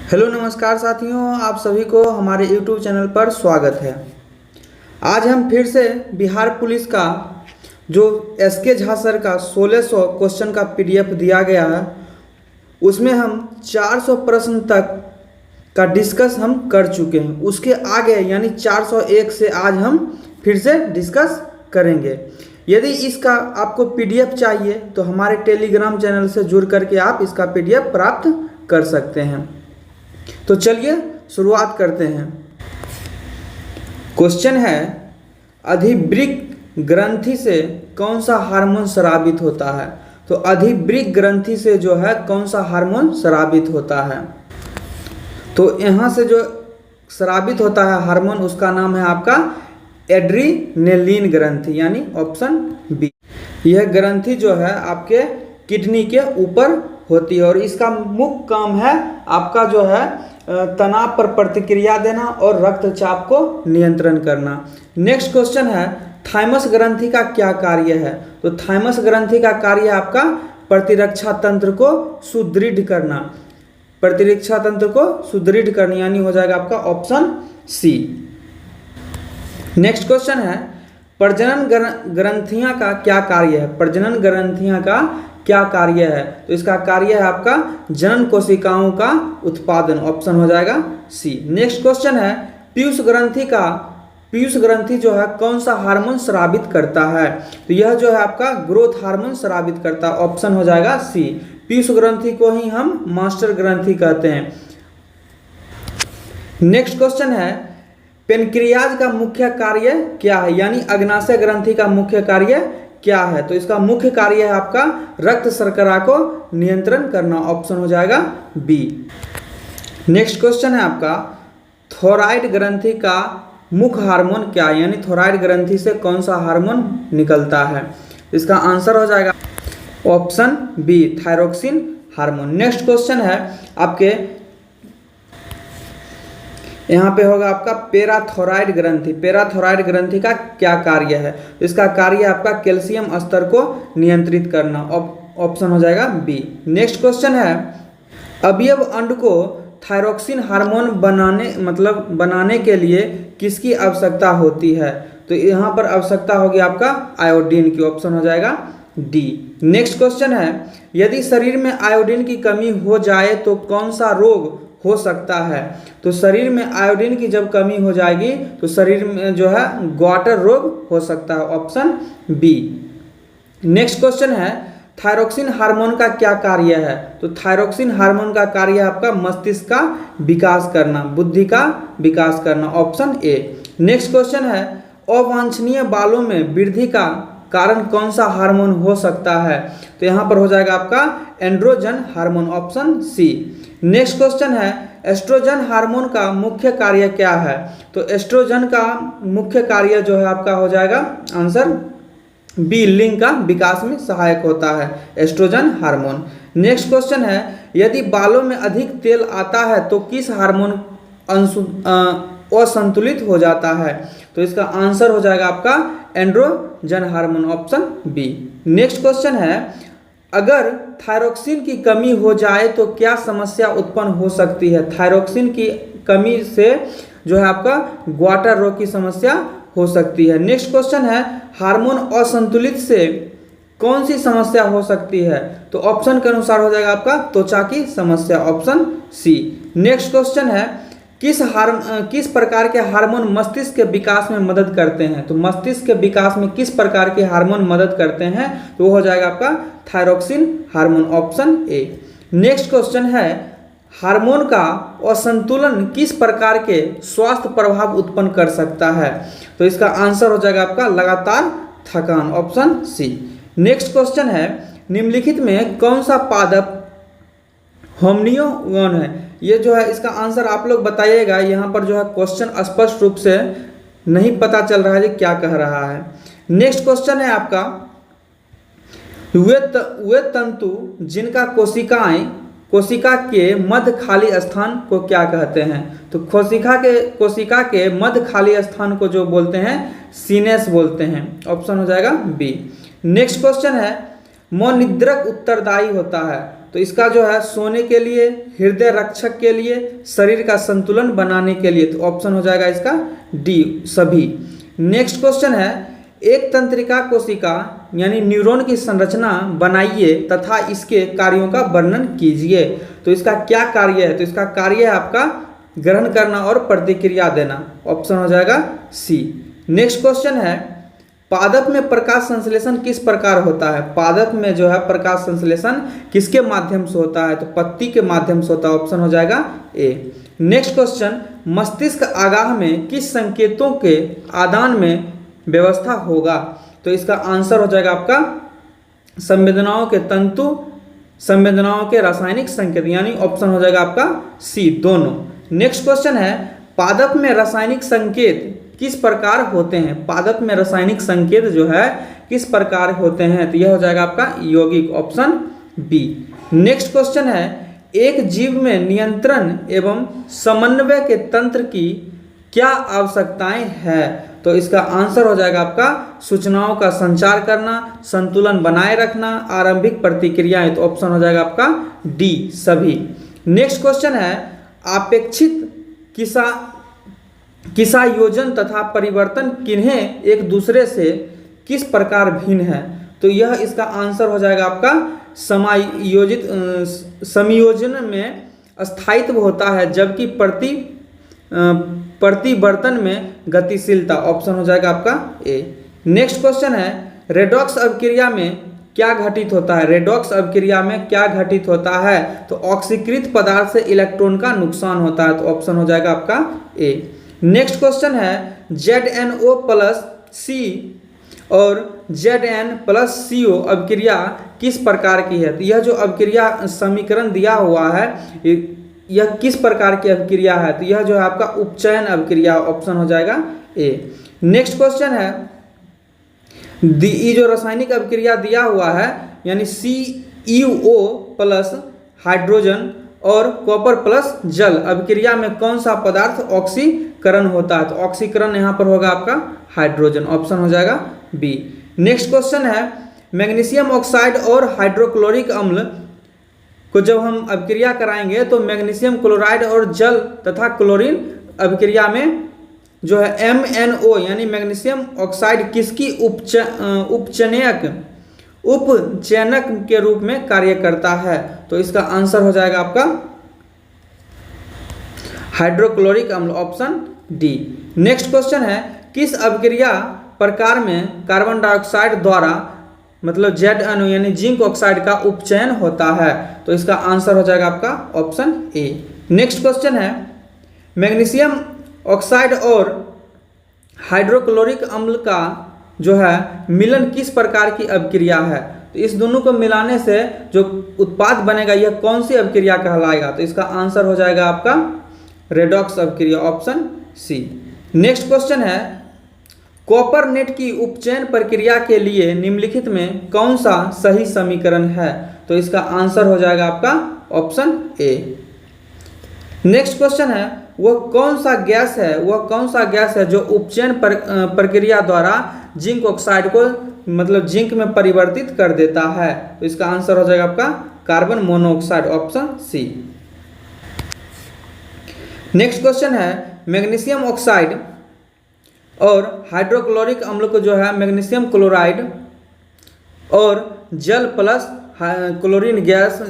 Hello नमस्कार साथियों, आप सभी को हमारे YouTube चैनल पर स्वागत है। आज हम फिर से बिहार पुलिस का जो एसके झा सर का 1600 क्वेश्चन का PDF दिया गया है, उसमें हम 400 प्रश्न तक का डिस्कस हम कर चुके हैं। उसके आगे यानी 401 से आज हम फिर से डिस्कस करेंगे। यदि इसका आपको PDF चाहिए तो हमारे टेलीग्राम चैनल से जुड़ करके आप इसका PDF प्राप्त कर सकते हैं। तो चलिए शुरुआत करते हैं। क्वेश्चन है, अधिवृक्क ग्रंथि से कौन सा हार्मोन स्रावित होता है। तो अधिवृक्क ग्रंथि से जो है कौन सा हार्मोन स्रावित होता है। तो यहाँ से जो स्रावित होता है हार्मोन, उसका नाम है आपका एड्रीनेलिन ग्रंथि, यानी ऑप्शन बी। यह ग्रंथि जो है आपके किडनी के ऊपर होती है और इसका मुख्य काम है आपका जो है तनाव पर प्रतिक्रिया देना और रक्तचाप को नियंत्रण करना। नेक्स्ट क्वेश्चन है, थाइमस ग्रंथि का क्या कार्य है। तो थाइमस ग्रंथि का कार्य आपका प्रतिरक्षा तंत्र को सुदृढ़ करना, प्रतिरक्षा तंत्र को सुदृढ़ करना, यानी हो जाएगा आपका ऑप्शन सी। नेक्स्ट क्वेश्चन है, प्रजनन ग्रंथियां का क्या कार्य है। प्रजनन ग्रंथियां का क्या कार्य है। तो इसका कार्य है आपका जनन कोशिकाओं का उत्पादन, ऑप्शन हो जाएगा सी। नेक्स्ट क्वेश्चन है, पीयूष ग्रंथि जो है कौन सा हार्मोन स्रावित करता है। तो यह जो है आपका ग्रोथ हार्मोन स्रावित करता है, ऑप्शन हो जाएगा सी। पीयूष ग्रंथि को ही हम मास्टर ग्रंथि कहते हैं। नेक्स्ट क्वेश्चन है, पेनक्रियाज का मुख्य कार्य क्या है, यानी अग्नाशय ग्रंथि का मुख्य कार्य क्या है। तो इसका मुख्य कार्य है आपका रक्त शर्करा को नियंत्रण करना, ऑप्शन हो जाएगा बी। नेक्स्ट क्वेश्चन है आपका, थायराइड ग्रंथि का मुख्य हार्मोन क्या है, यानी थायराइड ग्रंथि से कौन सा हार्मोन निकलता है। इसका आंसर हो जाएगा option B, thyroxine hormone. Next question है आपके, यहाँ पे होगा आपका पैराथायरॉयड ग्रंथि। पैराथायरॉयड ग्रंथि का क्या कार्य है। इसका कार्य आपका कैल्शियम स्तर को नियंत्रित करना, ऑप्शन हो जाएगा बी। नेक्स्ट क्वेश्चन है, अवयव अंड को थायरोक्सिन हार्मोन बनाने के लिए किसकी आवश्यकता होती है। तो यहाँ पर आवश्यकता होगी आपका आयोडीन की, ऑप्शन हो जाएगा डी। नेक्स्ट क्वेश्चन है, यदि शरीर में आयोडीन की कमी हो जाए तो कौन सा रोग हो सकता है। तो शरीर में आयोडीन की जब कमी हो जाएगी तो शरीर में जो है ग्वाटर रोग हो सकता है, ऑप्शन बी। नेक्स्ट क्वेश्चन है, थायरोक्सिन हार्मोन का क्या कार्य है। तो थायरोक्सिन हार्मोन का कार्य आपका मस्तिष्क का विकास करना, बुद्धि का विकास करना, ऑप्शन ए। नेक्स्ट क्वेश्चन है, अवांछनीय बालों में वृद्धि का कारण कौन सा हार्मोन हो सकता है। तो यहाँ पर हो जाएगा आपका androgen hormone, option C. Next question है, एस्ट्रोजन हार्मोन का मुख्य कार्य क्या है। तो एस्ट्रोजन का मुख्य कार्य जो है आपका हो जाएगा आंसर बी, लिंग का विकास में सहायक होता है एस्ट्रोजन हार्मोन। नेक्स्ट क्वेश्चन है, यदि बालों में अधिक तेल आता है तो किस हार्मोन असंतुलित हो जाता है। तो इसका आंसर हो जाएगा आपका androgen hormone, option B. Next question है, अगर थायरोक्सिन की कमी हो जाए तो क्या समस्या उत्पन्न हो सकती है। थायरोक्सिन की कमी से जो है आपका ग्वाटर रोग की समस्या हो सकती है। नेक्स्ट क्वेश्चन है, हार्मोन असंतुलित से कौन सी समस्या हो सकती है। तो ऑप्शन के अनुसार हो जाएगा आपका त्वचा की समस्या, ऑप्शन सी। नेक्स्ट क्वेश्चन है, किस प्रकार के हार्मोन मस्तिष्क के विकास में मदद करते हैं। तो मस्तिष्क के विकास में किस प्रकार के हार्मोन मदद करते हैं। तो वो हो जाएगा आपका thyroxine hormone, option A. Next question है, हार्मोन का असंतुलन किस प्रकार के स्वास्थ्य प्रभाव उत्पन्न कर सकता है। तो इसका आंसर हो जाएगा आपका लगातार थकान, ऑप्शन सी। नेक्स्ट क्वेश्चन है, निम्नलिखित में कौन सा पादप होम्नियोन है। ये जो है इसका आंसर आप लोग बताइएगा। यहाँ पर जो है क्वेश्चन स्पष्ट रूप से नहीं पता चल रहा है ये क्या कह रहा है। नेक्स्ट क्वेश्चन है आपका, वे तंतु जिनका कोशिका के मध्य खाली स्थान को क्या कहते हैं। तो कोशिका के मध्य खाली स्थान को जो बोलते हैं सीनेस बोलते हैं, ऑप्शन हो जाएगा बी। नेक्स्ट क्वेश्चन है, मनोनिद्रक उत्तरदायी होता है। तो इसका जो है सोने के लिए, हृदय रक्षक के लिए, शरीर का संतुलन बनाने के लिए, तो ऑप्शन हो जाएगा इसका डी सभी। नेक्स्ट क्वेश्चन है, एक तंत्रिका कोशिका यानी न्यूरॉन की संरचना बनाइए तथा इसके कार्यों का वर्णन कीजिए। तो इसका क्या कार्य है? तो इसका कार्य है आपका ग्रहण करना और प्रतिक्रिया देना, ऑप्शन हो जाएगा सी। नेक्स्ट क्वेश्चन है, पादप में प्रकाश संश्लेषण किस प्रकार होता है? पादप में जो है प्रकाश संश्लेषण किसके माध्यम से होता है? तो पत्ती के माध्यम से होता है, ऑप्शन हो जाएगा ए। नेक्स्ट क्वेश्चन, मस्तिष्क आगाह में किस संकेतों के आदान में व्यवस्था होगा? तो इसका आंसर हो जाएगा आपका संवेदनाओं के तंतु, संवेदनाओं के रासायनिक संकेत, यानी ऑप्शन हो जाएगा आपका सी दोनों। नेक्स्ट क्वेश्चन है, पादप में रासायनिक संकेत किस प्रकार होते हैं? पादप में रासायनिक संकेत जो है किस प्रकार होते हैं? तो यह हो जाएगा आपका यौगिक, ऑप्शन बी। नेक्स्ट क्वेश्चन है, एक जीव में नियंत्रण एवं समन्वय के तंत्र की क्या आवश्यकताएं हैं? तो इसका आंसर हो जाएगा आपका सूचनाओं का संचार करना, संतुलन बनाए रखना, आरंभिक प्रतिक्रियाएं, तो ऑप्शन हो जाएगा आपका डी सभी। नेक्स्ट क्वेश्चन है, अपेक्षित किसा योजन तथा परिवर्तन किन्हें एक दूसरे से किस प्रकार भिन्न है? तो यह इसका आंसर हो जाएगा आपका संयोजन में स्थायित्व होता है, जबकि प्रतिवर्तन में गतिशीलता, ऑप्शन हो जाएगा आपका ए। नेक्स्ट क्वेश्चन है, रेडॉक्स अभिक्रिया में क्या घटित होता है? रेडॉक्स अभिक्रिया में क्या घटित होता है? तो ऑक्सीकृत पदार्थ से इलेक्ट्रॉन का नुकसान होता है, तो ऑप्शन हो जाएगा आपका ए। नेक्स्ट क्वेश्चन है, ZnO+C और Zn+CO अभिक्रिया किस प्रकार की है? तो यह जो अभिक्रिया समीकरण दिया हुआ है यह किस प्रकार की अभिक्रिया है? तो यह जो है आपका उपचयन अभिक्रिया, ऑप्शन हो जाएगा ए। नेक्स्ट क्वेश्चन है, ये जो रासायनिक अभिक्रिया दिया हुआ है यानी CuO+ हाइड्रोजन और कॉपर प्लस जल अभिक्रिया में कौन सा पदार्थ ऑक्सीकरण होता है? तो ऑक्सीकरण यहाँ पर होगा आपका हाइड्रोजन, ऑप्शन हो जाएगा बी। नेक्स्ट क्वेश्चन है, मैग्नीशियम ऑक्साइड और हाइड्रोक्लोरिक अम्ल को जब हम अभिक्रिया कराएंगे तो मैग्नीशियम क्लोराइड और जल तथा क्लोरीन अभिक्रिया में जो है MnO यानी मैग्नीशियम ऑक्साइड किसकी उपचयनक के रूप में कार्य करता है? तो इसका आंसर हो जाएगा आपका हाइड्रोक्लोरिक अम्ल, ऑप्शन डी। नेक्स्ट क्वेश्चन है, किस अभिक्रिया प्रकार में कार्बन डाइऑक्साइड द्वारा मतलब ZnO यानी जिंक ऑक्साइड का उपचयन होता है? तो इसका आंसर हो जाएगा आपका ऑप्शन ए। नेक्स्ट क्वेश्चन है, मैग्नीशियम ऑक्साइड और हाइड्रोक्लोरिक अम्ल का जो है मिलन किस प्रकार की अभिक्रिया है? तो इस दोनों को मिलाने से जो उत्पाद बनेगा यह कौन सी अभिक्रिया कहलाएगा? तो इसका आंसर हो जाएगा आपका रेडॉक्स अभिक्रिया, ऑप्शन सी। नेक्स्ट क्वेश्चन है, कॉपर नेट की उपचयन प्रक्रिया के लिए निम्नलिखित में कौन सा सही समीकरण है? तो इसका आंसर हो जाएगा आपका ऑप्शन ए। नेक्स्ट क्वेश्चन है, वह कौन सा गैस है जो उपचयन प्रक्रिया द्वारा जिंक ऑक्साइड को मतलब जिंक में परिवर्तित कर देता है? तो इसका आंसर हो जाएगा आपका carbon monoxide, option C. Next question है, मैग्नीशियम ऑक्साइड और हाइड्रोक्लोरिक अम्ल को जो है मैग्नीशियम क्लोराइड और जल प्लस क्लोरीन गैस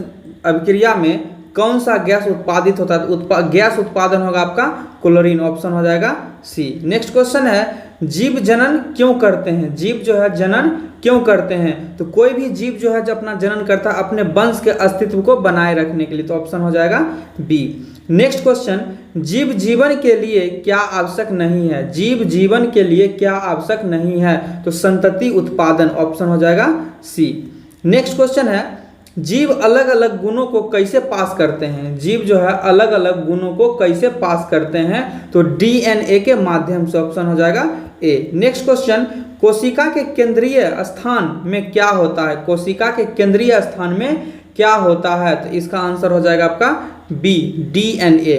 अभिक्रिया में कौन सा गैस उत्पादित होता है? तो गैस उत्पादन होगा आपका क्लोरीन, ऑप्शन हो जाएगा सी। नेक्स्ट क्वेश्चन है, जीव जनन क्यों करते हैं? जीव जो है जनन क्यों करते हैं? तो कोई भी जीव जो है जब अपना जनन करता है अपने वंश के अस्तित्व को बनाए रखने के लिए, तो ऑप्शन हो जाएगा बी। नेक्स्ट क्वेश्चन, जीव जीवन के लिए क्या आवश्यक नहीं है? जीव जीवन के लिए क्या आवश्यक नहीं है? तो संतति उत्पादन, ऑप्शन हो जाएगा सी। नेक्स्ट क्वेश्चन है, जीव अलग अलग गुणों को कैसे पास करते हैं? जीव जो है अलग अलग गुणों को कैसे पास करते हैं? तो DNA के माध्यम से, ऑप्शन हो जाएगा ए। नेक्स्ट क्वेश्चन, कोशिका के केंद्रीय स्थान में क्या होता है? कोशिका के केंद्रीय स्थान में क्या होता है? तो इसका आंसर हो जाएगा आपका बी, DNA।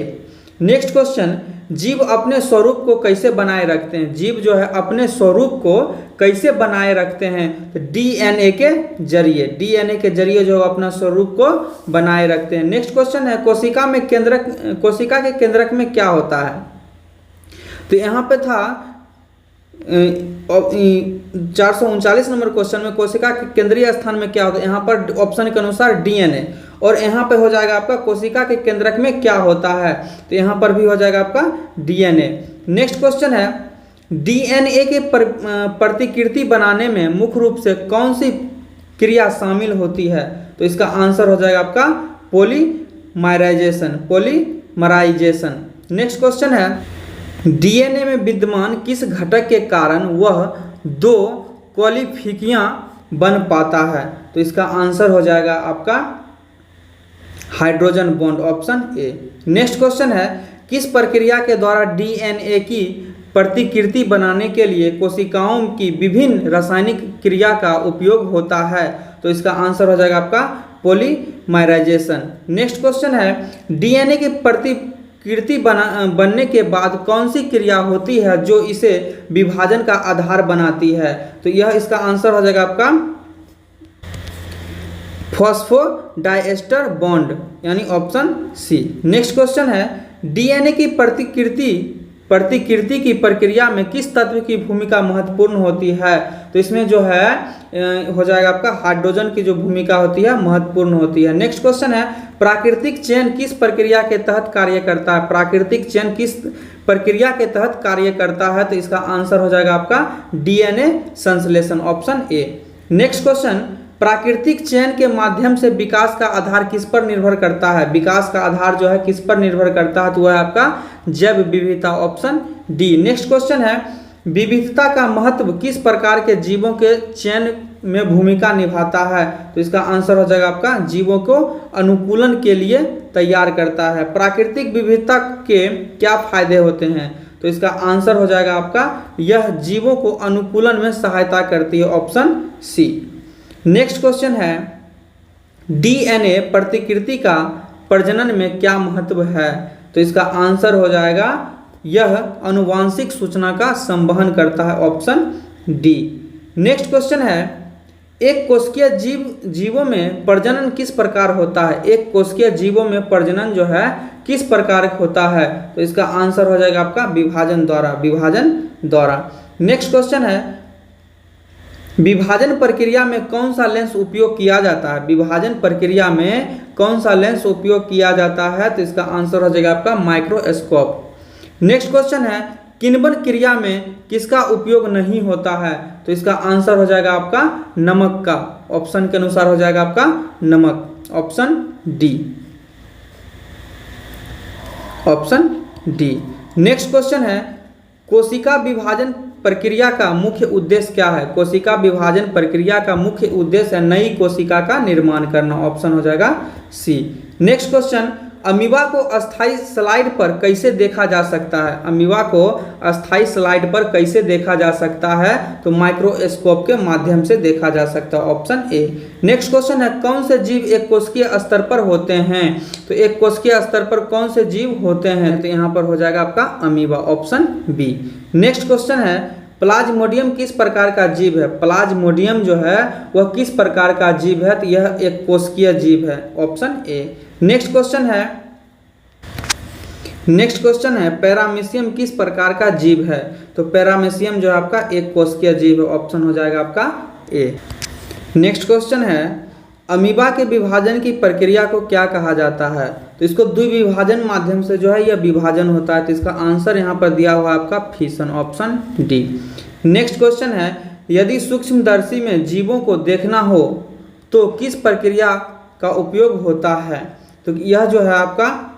नेक्स्ट क्वेश्चन, जीव अपने स्वरूप को कैसे बनाए रखते हैं, जीव जो है अपने स्वरूप को कैसे बनाए रखते हैं, तो डीएनए के जरिए, डीएनए के जरिए जो अपना स्वरूप को बनाए रखते हैं। नेक्स्ट क्वेश्चन है कोशिका में केंद्रक, कोशिका के केंद्रक में क्या होता है, तो यहाँ पे था 439 नंबर क्वेश्चन में कोशिका के केंद्रीय स्थान में क्या होता है, यहाँ पर ऑप्शन के अनुसार डीएनए, और यहाँ पे हो जाएगा आपका कोशिका के केंद्रक में क्या होता है, तो यहाँ पर भी हो जाएगा आपका डीएनए। नेक्स्ट क्वेश्चन है डीएनए के प्रतिकृति बनाने में मुख्य रूप से कौन सी क्रिया शामिल होती है, तो इसका आंसर हो जाएगा आपका पॉलीमराइजेशन, पॉलीमराइजेशन। नेक्स्ट क्वेश्चन है डीएनए में विद्यमान किस घटक के कारण वह दो क्वालिफिकियां बन पाता है, तो इसका आंसर हो जाएगा आपका hydrogen bond, option A. Next question है किस प्रक्रिया के द्वारा डीएनए की प्रतिकृति बनाने के लिए कोशिकाओं की विभिन्न रासायनिक क्रिया का उपयोग होता है, तो इसका आंसर हो जाएगा आपका पॉलीमराइजेशन। नेक्स्ट क्वेश्चन है डीएनए की प्रतिकृति बनने के बाद कौन सी क्रिया होती है जो इसे विभाजन का आधार बनाती है, तो यह इसका आंसर हो जाएगा आपका फॉस्फोडाइएस्टर बॉन्ड, यानी ऑप्शन सी। नेक्स्ट क्वेश्चन है डीएनए की प्रतिकृति की प्रक्रिया में किस तत्व की भूमिका महत्वपूर्ण होती है, तो इसमें जो है हो जाएगा आपका हाइड्रोजन की जो भूमिका होती है महत्वपूर्ण होती है। नेक्स्ट क्वेश्चन है प्राकृतिक चयन किस प्रक्रिया के तहत कार्य करता है, प्राकृतिक चयन किस प्रक्रिया के तहत कार्य करता है, तो इसका आंसर हो जाएगा आपका डीएनए संश्लेषण, ऑप्शन ए। नेक्स्ट क्वेश्चन प्राकृतिक चयन के माध्यम से विकास का आधार किस पर निर्भर करता है, विकास का आधार जो है किस पर निर्भर करता है, तो वह है आपका जैव विविधता, ऑप्शन डी। नेक्स्ट क्वेश्चन है विविधता का महत्व किस प्रकार के जीवों के चयन में भूमिका निभाता है, तो इसका आंसर हो जाएगा आपका जीवों को अनुकूलन के लिए तैयार करता है। प्राकृतिक विविधता के क्या फायदे होते हैं, तो इसका आंसर हो जाएगा आपका यह जीवों को अनुकूलन में सहायता करती है, ऑप्शन सी। नेक्स्ट क्वेश्चन है डीएनए प्रतिकृति का प्रजनन में क्या महत्व है, तो इसका आंसर हो जाएगा यह आनुवांशिक सूचना का संवहन करता है, ऑप्शन डी। नेक्स्ट क्वेश्चन है एक कोशिकीय जीवों में प्रजनन किस प्रकार होता है, एक कोशिकीय जीवों में प्रजनन जो है किस प्रकार होता है, तो इसका आंसर हो जाएगा आपका विभाजन द्वारा, विभाजन द्वारा। नेक्स्ट क्वेश्चन है विभाजन प्रक्रिया में कौन सा लेंस उपयोग किया जाता है, विभाजन प्रक्रिया में कौन सा लेंस उपयोग किया जाता है, तो इसका आंसर हो जाएगा आपका माइक्रोस्कोप। नेक्स्ट क्वेश्चन है किण्वन क्रिया में किसका उपयोग नहीं होता है, तो इसका आंसर हो जाएगा आपका नमक का, ऑप्शन के अनुसार हो जाएगा आपका नमक, option D, option D. Next question है कोशिका विभाजन प्रक्रिया का मुख्य उद्देश्य क्या है, कोशिका विभाजन प्रक्रिया का मुख्य उद्देश्य है नई कोशिका का निर्माण करना, ऑप्शन हो जाएगा सी। नेक्स्ट क्वेश्चन अमीबा को अस्थायी स्लाइड पर कैसे देखा जा सकता है, अमीबा को अस्थायी स्लाइड पर कैसे देखा जा सकता है, तो माइक्रोस्कोप के माध्यम से देखा जा सकता है, ऑप्शन ए। नेक्स्ट क्वेश्चन है कौन से जीव एक कोशिकीय स्तर पर होते हैं, तो एक कोशिकीय स्तर पर कौन से जीव होते हैं, तो यहाँ पर हो जाएगा आपका amoeba, option B. Next question है प्लाज्मोडियम किस प्रकार का जीव है, प्लाज्मोडियम जो है वह किस प्रकार का जीव है, तो यह एक कोशिकीय जीव है, ऑप्शन ए। नेक्स्ट क्वेश्चन है पैरामीशियम किस प्रकार का जीव है, तो पैरामीशियम जो है आपका एक कोशिकीय जीव है, ऑप्शन हो जाएगा आपका ए। नेक्स्ट क्वेश्चन है अमीबा के विभाजन की प्रक्रिया को क्या कहा जाता है, तो इसको द्विविभाजन माध्यम से जो है यह विभाजन होता है, तो इसका आंसर यहाँ पर दिया हुआ है आपका fission, option D. Next question है यदि सूक्ष्मदर्शी में जीवों को देखना हो तो किस प्रक्रिया का उपयोग होता है, तो यह जो है आपका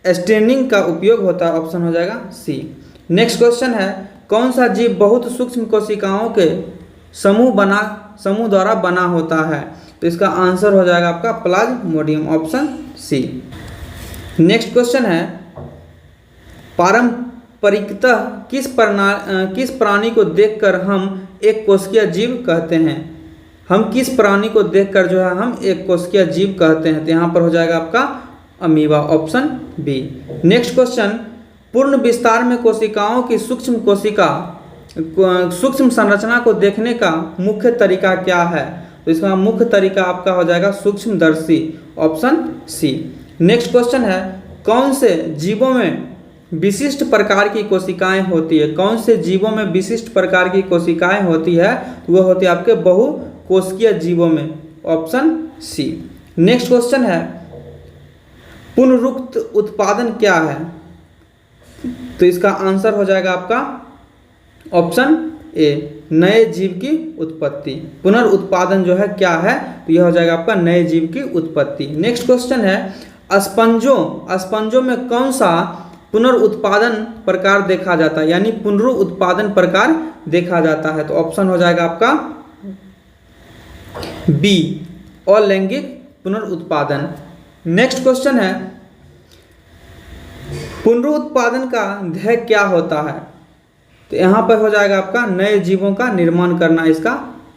स्टेनिंग का उपयोग होता है, ऑप्शन हो जाएगा सी। नेक्स्ट क्वेश्चन है कौन सा जीव बहुत सूक्ष्म कोशिकाओं के समूह द्वारा बना होता है, तो इसका आंसर हो जाएगा आपका plasmodium, option C. Next question है पारंपरिकतः किस प्राणी को देखकर हम एक कोशिकीय जीव कहते हैं, हम किस प्राणी को देखकर जो है हम एक कोशिकीय जीव कहते हैं, तो यहाँ पर हो जाएगा आपका amoeba, option B. Next question, पूर्ण विस्तार में कोशिकाओं की सूक्ष्म संरचना को देखने का मुख्य तरीका क्या है? तो इसका मुख्य तरीका आपका हो जाएगा सूक्ष्मदर्शी, ऑप्शन सी। नेक्स्ट क्वेश्चन है, कौन से जीवों में विशिष्ट प्रकार की कोशिकाएं होती है? कौन से जीवों में विशिष्ट प्रकार की कोशिकाएं होती है? तो वो होती है आपके बहुकोशिकीय जीवों में, ऑप्शन सी। नेक्स्ट क्वेश्चन है, पुनरुक्त उत्पादन क्या है? तो इसका आंसर हो जाएगा आपका ऑप्शन ए, नए जीव की उत्पत्ति। पुनरुत्पादन जो है क्या है? तो यह हो जाएगा आपका नए जीव की उत्पत्ति। नेक्स्ट क्वेश्चन है, स्पंजों में कौन सा पुनरुत्पादन प्रकार देखा जाता है, यानी पुनरुत्पादन प्रकार देखा जाता है? तो ऑप्शन हो जाएगा आपका बी, अलैंगिक पुनरुत्पादन। नेक्स्ट क्वेश्चन है, पुनरुत्पादन का ध्येय क्या होता है? तो यहाँ पर हो जाएगा आपका नए जीवों का निर्माण करना इसका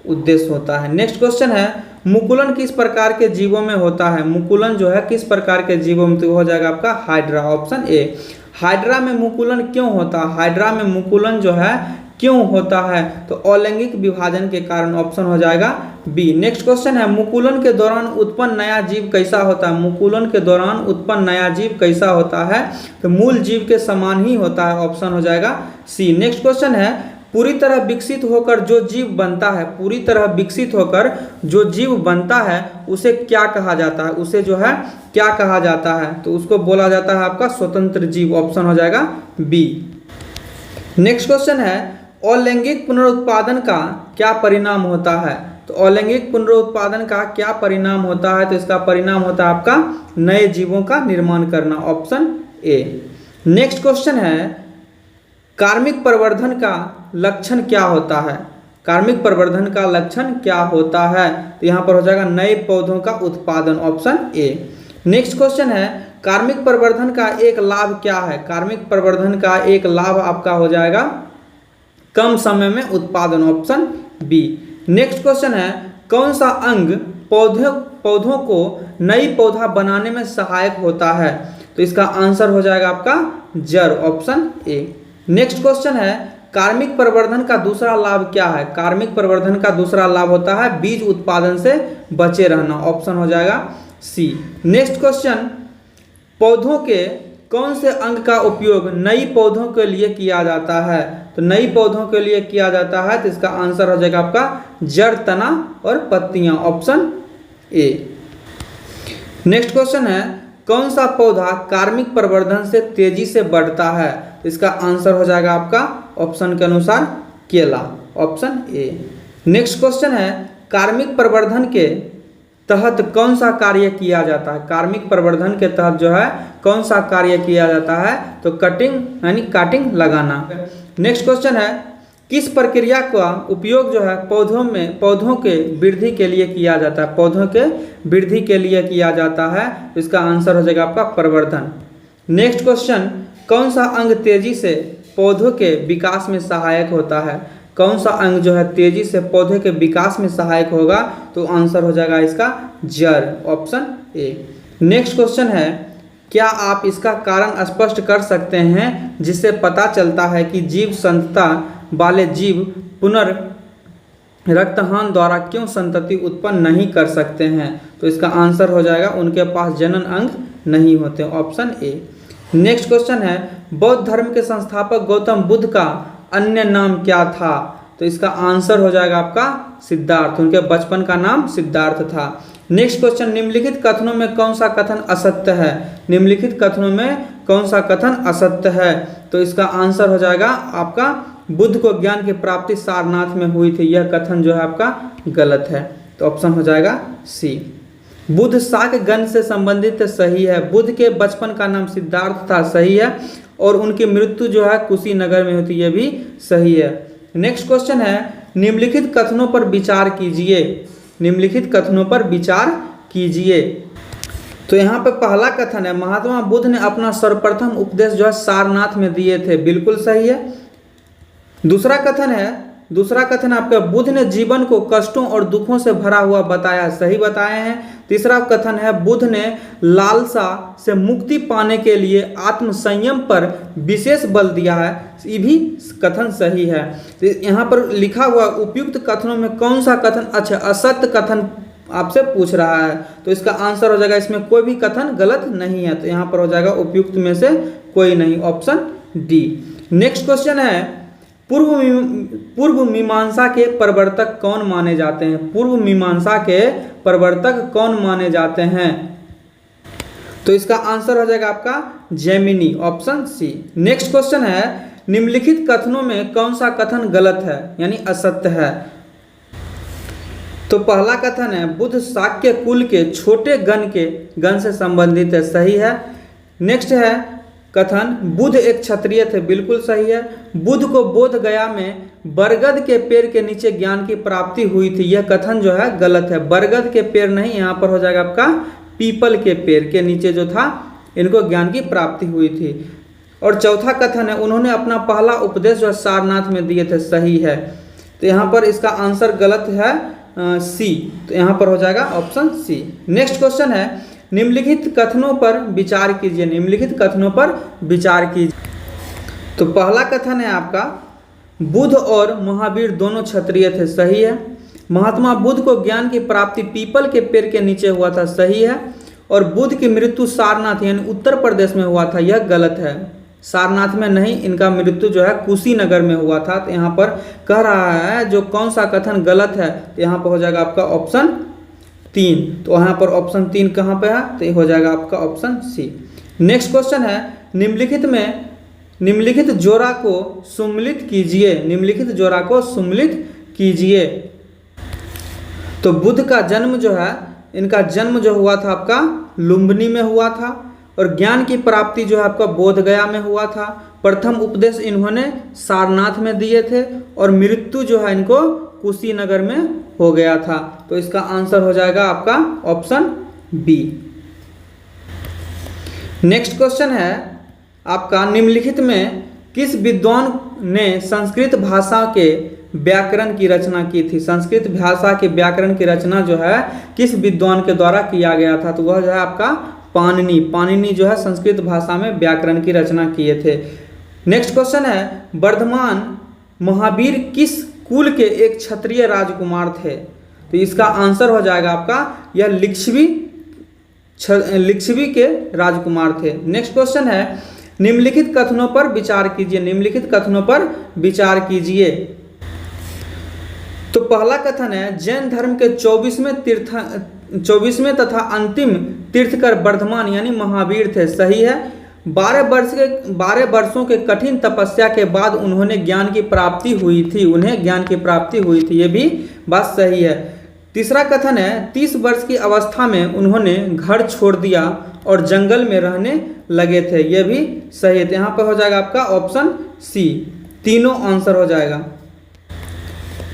उद्देश्य होता है। नेक्स्ट क्वेश्चन है, मुकुलन किस प्रकार के जीवों में होता है? मुकुलन जो है किस प्रकार के जीवों में? तो हो जाएगा आपका हाइड्रा, ऑप्शन ए। हाइड्रा में मुकुलन क्यों होता है? हाइड्रा में मुकुलन जो है क्यों होता है? तो अलैंगिक विभाजन के कारण, ऑप्शन हो जाएगा बी। नेक्स्ट क्वेश्चन है, मुकुलन के दौरान उत्पन्न नया जीव कैसा होता है? मुकुलन के दौरान उत्पन्न नया जीव कैसा होता है? तो मूल जीव के समान ही होता है, ऑप्शन हो जाएगा सी। नेक्स्ट क्वेश्चन है, पूरी तरह विकसित होकर जो जीव बनता है, पूरी तरह विकसित होकर जो जीव बनता है उसे क्या कहा जाता है? उसे जो है क्या कहा जाता है? तो उसको बोला जाता है आपका स्वतंत्र जीव, ऑप्शन हो जाएगा बी। नेक्स्ट क्वेश्चन है, अलैंगिक पुनरुत्पादन का क्या परिणाम होता है? तो अलैंगिक पुनरुत्पादन का क्या परिणाम होता है? तो इसका परिणाम होता है आपका नए जीवों का निर्माण करना, ऑप्शन ए। नेक्स्ट क्वेश्चन है, कार्मिक प्रवर्धन का लक्षण क्या होता है? कार्मिक प्रवर्धन का लक्षण क्या होता है? तो यहाँ पर हो जाएगा नए पौधों का उत्पादन, ऑप्शन ए। नेक्स्ट क्वेश्चन है, कार्मिक प्रवर्धन का एक लाभ क्या है? कार्मिक प्रवर्धन का एक लाभ आपका हो जाएगा कम समय में उत्पादन, ऑप्शन बी। नेक्स्ट क्वेश्चन है, कौन सा अंग पौधों को नई पौधा बनाने में सहायक होता है? तो इसका आंसर हो जाएगा आपका जड़, ऑप्शन ए। नेक्स्ट क्वेश्चन है, कार्मिक प्रवर्धन का दूसरा लाभ क्या है? कार्मिक प्रवर्धन का दूसरा लाभ होता है बीज उत्पादन से बचे रहना, ऑप्शन हो जाएगा सी। नेक्स्ट क्वेश्चन, पौधों के कौन से अंग का उपयोग नई पौधों के लिए किया जाता है? तो नई पौधों के लिए किया जाता है, तो इसका आंसर हो जाएगा आपका जड़, तना और पत्तियां, ऑप्शन ए। नेक्स्ट क्वेश्चन है, कौन सा पौधा कार्मिक प्रवर्धन से तेजी से बढ़ता है? तो इसका आंसर हो जाएगा आपका ऑप्शन के अनुसार केला, ऑप्शन ए। नेक्स्ट क्वेश्चन है, कार्मिक प्रवर्धन के तहत कौन सा कार्य किया जाता है? कार्मिक प्रवर्धन के तहत जो है कौन सा कार्य किया जाता है? तो कटिंग यानी काटिंग लगाना। नेक्स्ट क्वेश्चन है, किस प्रक्रिया का उपयोग जो है पौधों के वृद्धि के लिए किया जाता है? पौधों के वृद्धि के लिए किया जाता है, तो इसका आंसर हो जाएगा आपका प्रवर्धन। नेक्स्ट क्वेश्चन, कौन सा अंग तेजी से पौधों के विकास में सहायक होता है? कौन सा अंग जो है तेजी से पौधे के विकास में सहायक होगा? तो आंसर हो जाएगा इसका जड़, ऑप्शन ए। नेक्स्ट क्वेश्चन है, क्या आप इसका कारण स्पष्ट कर सकते हैं जिससे पता चलता है कि जीव संतता वाले जीव रक्तदान द्वारा क्यों संतति उत्पन्न नहीं कर सकते हैं? तो इसका आंसर हो जाएगा उनके पास जनन अंग नहीं होते, ऑप्शन ए। नेक्स्ट क्वेश्चन है, बौद्ध धर्म के संस्थापक गौतम बुद्ध का अन्य नाम क्या था? तो इसका आंसर हो जाएगा आपका सिद्धार्थ, उनके बचपन का नाम सिद्धार्थ था। नेक्स्ट क्वेश्चन, निम्नलिखित कथनों में कौन सा कथन असत्य है? निम्नलिखित कथनों में कौन सा कथन असत्य है? तो इसका आंसर हो जाएगा आपका बुद्ध को ज्ञान की प्राप्ति सारनाथ में हुई थी, यह कथन जो है आपका गलत है, तो ऑप्शन हो जाएगा सी। बुद्ध शाक गण से संबंधित सही है, बुद्ध के बचपन का नाम सिद्धार्थ था, सही है, और उनकी मृत्यु जो है कुशीनगर में होती है, यह भी सही है। नेक्स्ट क्वेश्चन है, निम्नलिखित कथनों पर विचार कीजिए। निम्नलिखित कथनों पर विचार कीजिए। तो यहाँ पे पहला कथन है, महात्मा बुद्ध ने अपना सर्वप्रथम उपदेश जो है सारनाथ में दिए थे, बिल्कुल सही है। दूसरा कथन है, दूसरा कथन आपका बुद्ध ने जीवन को कष्टों और दुखों से भरा हुआ बताया, सही बताए हैं। तीसरा कथन है बुद्ध ने लालसा से मुक्ति पाने के लिए आत्म संयम पर विशेष बल दिया है, ये भी कथन सही है। तो यहाँ पर लिखा हुआ उपयुक्त कथनों में कौन सा कथन अच्छा असत्य कथन आपसे पूछ रहा है, तो इसका आंसर हो जाएगा इसमें कोई भी कथन गलत नहीं है, तो यहाँ पर हो जाएगा उपयुक्त में से कोई नहीं, ऑप्शन डी। नेक्स्ट क्वेश्चन है पूर्व मीमांसा के प्रवर्तक कौन माने जाते हैं? पूर्व मीमांसा के प्रवर्तक कौन माने जाते हैं? तो इसका आंसर हो जाएगा आपका Jaimini, option C. Next question है निम्नलिखित कथनों में कौन सा कथन गलत है यानी असत्य है? तो पहला कथन है बुद्ध शाक्य कुल के छोटे गण से संबंधित है, सही है। नेक्स्ट है कथन बुद्ध एक क्षत्रिय थे, बिल्कुल सही है। बुद्ध को बोध गया में बरगद के पेड़ के नीचे ज्ञान की प्राप्ति हुई थी, यह कथन जो है गलत है। बरगद के पेड़ नहीं, यहाँ पर हो जाएगा आपका पीपल के पेड़ के नीचे जो था इनको ज्ञान की प्राप्ति हुई थी। और चौथा कथन है उन्होंने अपना पहला उपदेश जो सारनाथ में दिए थे, सही है। तो यहाँ पर इसका आंसर गलत है सी, तो यहाँ पर हो जाएगा ऑप्शन सी। नेक्स्ट क्वेश्चन है निम्नलिखित कथनों पर विचार कीजिए, निम्नलिखित कथनों पर विचार कीजिए। तो पहला कथन है आपका बुद्ध और महावीर दोनों क्षत्रिय थे, सही है। महात्मा बुद्ध को ज्ञान की प्राप्ति पीपल के पेड़ के नीचे हुआ था, सही है। और बुद्ध की मृत्यु सारनाथ यानी उत्तर प्रदेश में हुआ था, यह गलत है। सारनाथ में नहीं, इनका मृत्यु जो है कुशीनगर में हुआ था। तो यहाँ पर कह रहा है जो कौन सा कथन गलत है, तो यहाँ पर हो जाएगा आपका ऑप्शन 3। तो यहाँ पर ऑप्शन 3 कहाँ पे है, तो ये हो जाएगा आपका ऑप्शन सी। नेक्स्ट क्वेश्चन है निम्नलिखित जोड़ा को सुम्मिलित कीजिए, निम्नलिखित जोड़ा को सुम्मिलित कीजिए। तो बुद्ध का जन्म जो है, इनका जन्म जो हुआ था आपका लुम्बिनी में हुआ था, और ज्ञान की प्राप्ति जो है आपका बोध गया में हुआ था। प्रथम उपदेश इन्होंने सारनाथ में दिए थे, और मृत्यु जो है इनको कुशीनगर में हो गया था। तो इसका आंसर हो जाएगा आपका ऑप्शन बी। नेक्स्ट क्वेश्चन है आपका निम्नलिखित में किस विद्वान ने संस्कृत भाषा के व्याकरण की रचना की थी? संस्कृत भाषा के व्याकरण की रचना जो है किस विद्वान के द्वारा किया गया था? तो वह जो है आपका पाणिनि जो है संस्कृत भाषा में व्याकरण की रचना किए थे। नेक्स्ट क्वेश्चन है वर्धमान महावीर किस कुल के एक क्षत्रिय राजकुमार थे? तो इसका आंसर हो जाएगा आपका यह लिच्छवी के राजकुमार थे। नेक्स्ट क्वेश्चन है निम्नलिखित कथनों पर विचार कीजिए, निम्नलिखित कथनों पर विचार कीजिए। तो पहला कथन है जैन धर्म के 24वें तथा अंतिम तीर्थकर वर्धमान यानी महावीर थे, सही है। 12 वर्षों के कठिन तपस्या के बाद उन्होंने ज्ञान की प्राप्ति हुई थी, उन्हें ज्ञान की प्राप्ति हुई थी, ये भी बात सही है। तीसरा कथन है 30 वर्ष की अवस्था में उन्होंने घर छोड़ दिया और जंगल में रहने लगे थे, यह भी सही है। तो यहाँ पर हो जाएगा आपका ऑप्शन सी, तीनों आंसर हो जाएगा।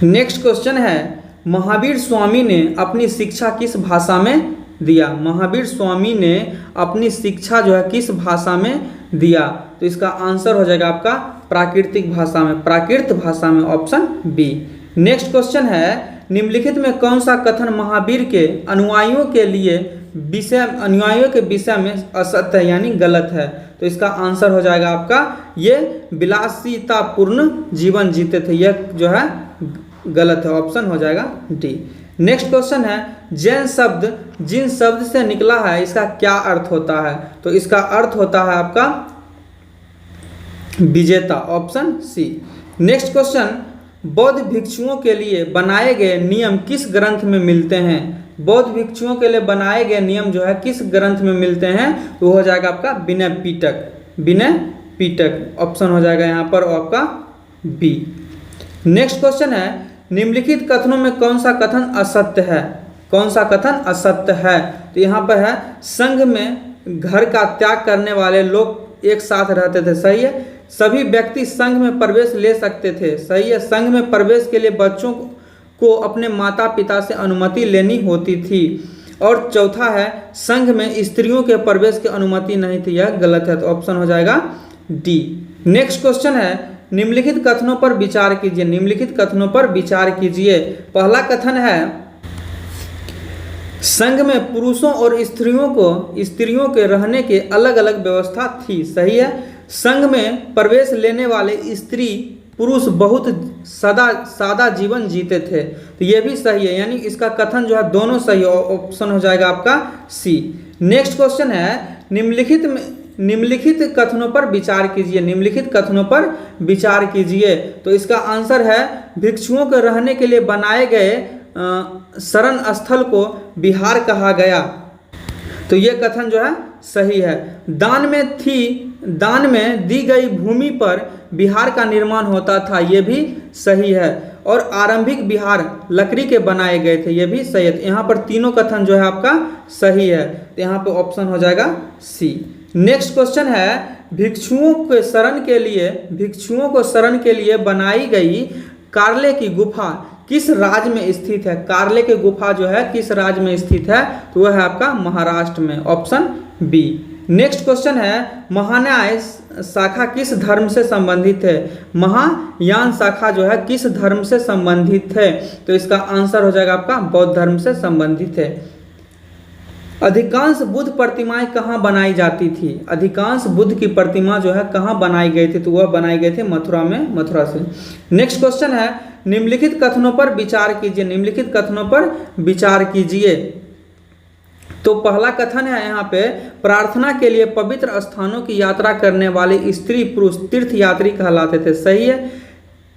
नेक्स्ट क्वेश्चन है महावीर स्वामी ने अपनी शिक्षा किस भाषा में दिया? महावीर स्वामी ने अपनी शिक्षा जो है किस भाषा में दिया? तो इसका आंसर हो जाएगा आपका प्राकृतिक भाषा में, प्राकृत भाषा में, ऑप्शन बी। नेक्स्ट क्वेश्चन है निम्नलिखित में कौन सा कथन महावीर के अनुयायियों के विषय में असत्य है यानी गलत है? तो इसका आंसर हो जाएगा आपका ये विलासितापूर्ण जीवन जीते थे, यह जो है गलत है, ऑप्शन हो जाएगा डी। नेक्स्ट क्वेश्चन है जैन शब्द जिन शब्द से निकला है इसका क्या अर्थ होता है? तो इसका अर्थ होता है आपका विजेता, ऑप्शन सी। नेक्स्ट क्वेश्चन बौद्ध भिक्षुओं के लिए बनाए गए नियम किस ग्रंथ में मिलते हैं? बौद्ध भिक्षुओं के लिए बनाए गए नियम जो है किस ग्रंथ में मिलते हैं? तो हो जाएगा आपका विनय पिटक, ऑप्शन हो जाएगा यहाँ पर आपका बी। नेक्स्ट क्वेश्चन है निम्नलिखित कथनों में कौन सा कथन असत्य है? कौन सा कथन असत्य है? तो यहाँ पर है संघ में घर का त्याग करने वाले लोग एक साथ रहते थे, सही है। सभी व्यक्ति संघ में प्रवेश ले सकते थे, सही है। संघ में प्रवेश के लिए बच्चों को अपने माता पिता से अनुमति लेनी होती थी। और चौथा है संघ में स्त्रियों के प्रवेश की अनुमति नहीं थी, यह गलत है, तो ऑप्शन हो जाएगा डी। नेक्स्ट क्वेश्चन है निम्नलिखित कथनों पर विचार कीजिए। निम्नलिखित कथनों पर विचार कीजिए। पहला कथन है संघ में पुरुषों और स्त्रियों के रहने के अलग अलग व्यवस्था थी। सही है। संघ में प्रवेश लेने वाले स्त्री पुरुष बहुत सादा जीवन जीते थे, तो ये भी सही है, यानी इसका कथन जो है दोनों सही है। ऑप्शन हो जाएगा आपका सी। नेक्स्ट क्वेश्चन है निम्नलिखित कथनों पर विचार कीजिए। निम्नलिखित कथनों पर विचार कीजिए, तो इसका आंसर है भिक्षुओं के रहने के लिए बनाए गए शरण स्थल को विहार कहा गया, तो ये कथन जो है सही है। दान में दी गई भूमि पर विहार का निर्माण होता था, ये भी सही है। और आरंभिक विहार लकड़ी के बनाए गए थे, ये भी सही है। तो यहाँ पर तीनों कथन जो है आपका सही है, तो यहाँ पर ऑप्शन हो जाएगा सी। नेक्स्ट क्वेश्चन है भिक्षुओं को शरण के लिए बनाई गई कार्ले की गुफा किस राज्य में स्थित है। कार्ले की गुफा जो है किस राज्य में स्थित है, तो वह है आपका महाराष्ट्र में, ऑप्शन बी। नेक्स्ट क्वेश्चन है महायान शाखा किस धर्म से संबंधित है। महायान शाखा जो है किस धर्म से संबंधित है, तो इसका आंसर हो जाएगा आपका बौद्ध धर्म से संबंधित है। अधिकांश बुद्ध प्रतिमाएं कहाँ बनाई जाती थी। अधिकांश बुद्ध की प्रतिमा जो है कहाँ बनाई गई थी, तो वह बनाई गई थी मथुरा में, मथुरा से। नेक्स्ट क्वेश्चन है निम्नलिखित कथनों पर विचार कीजिए। निम्नलिखित कथनों पर विचार कीजिए, तो पहला कथन है यहाँ पे प्रार्थना के लिए पवित्र स्थानों की यात्रा करने वाले स्त्री पुरुष तीर्थयात्री कहलाते थे। सही है।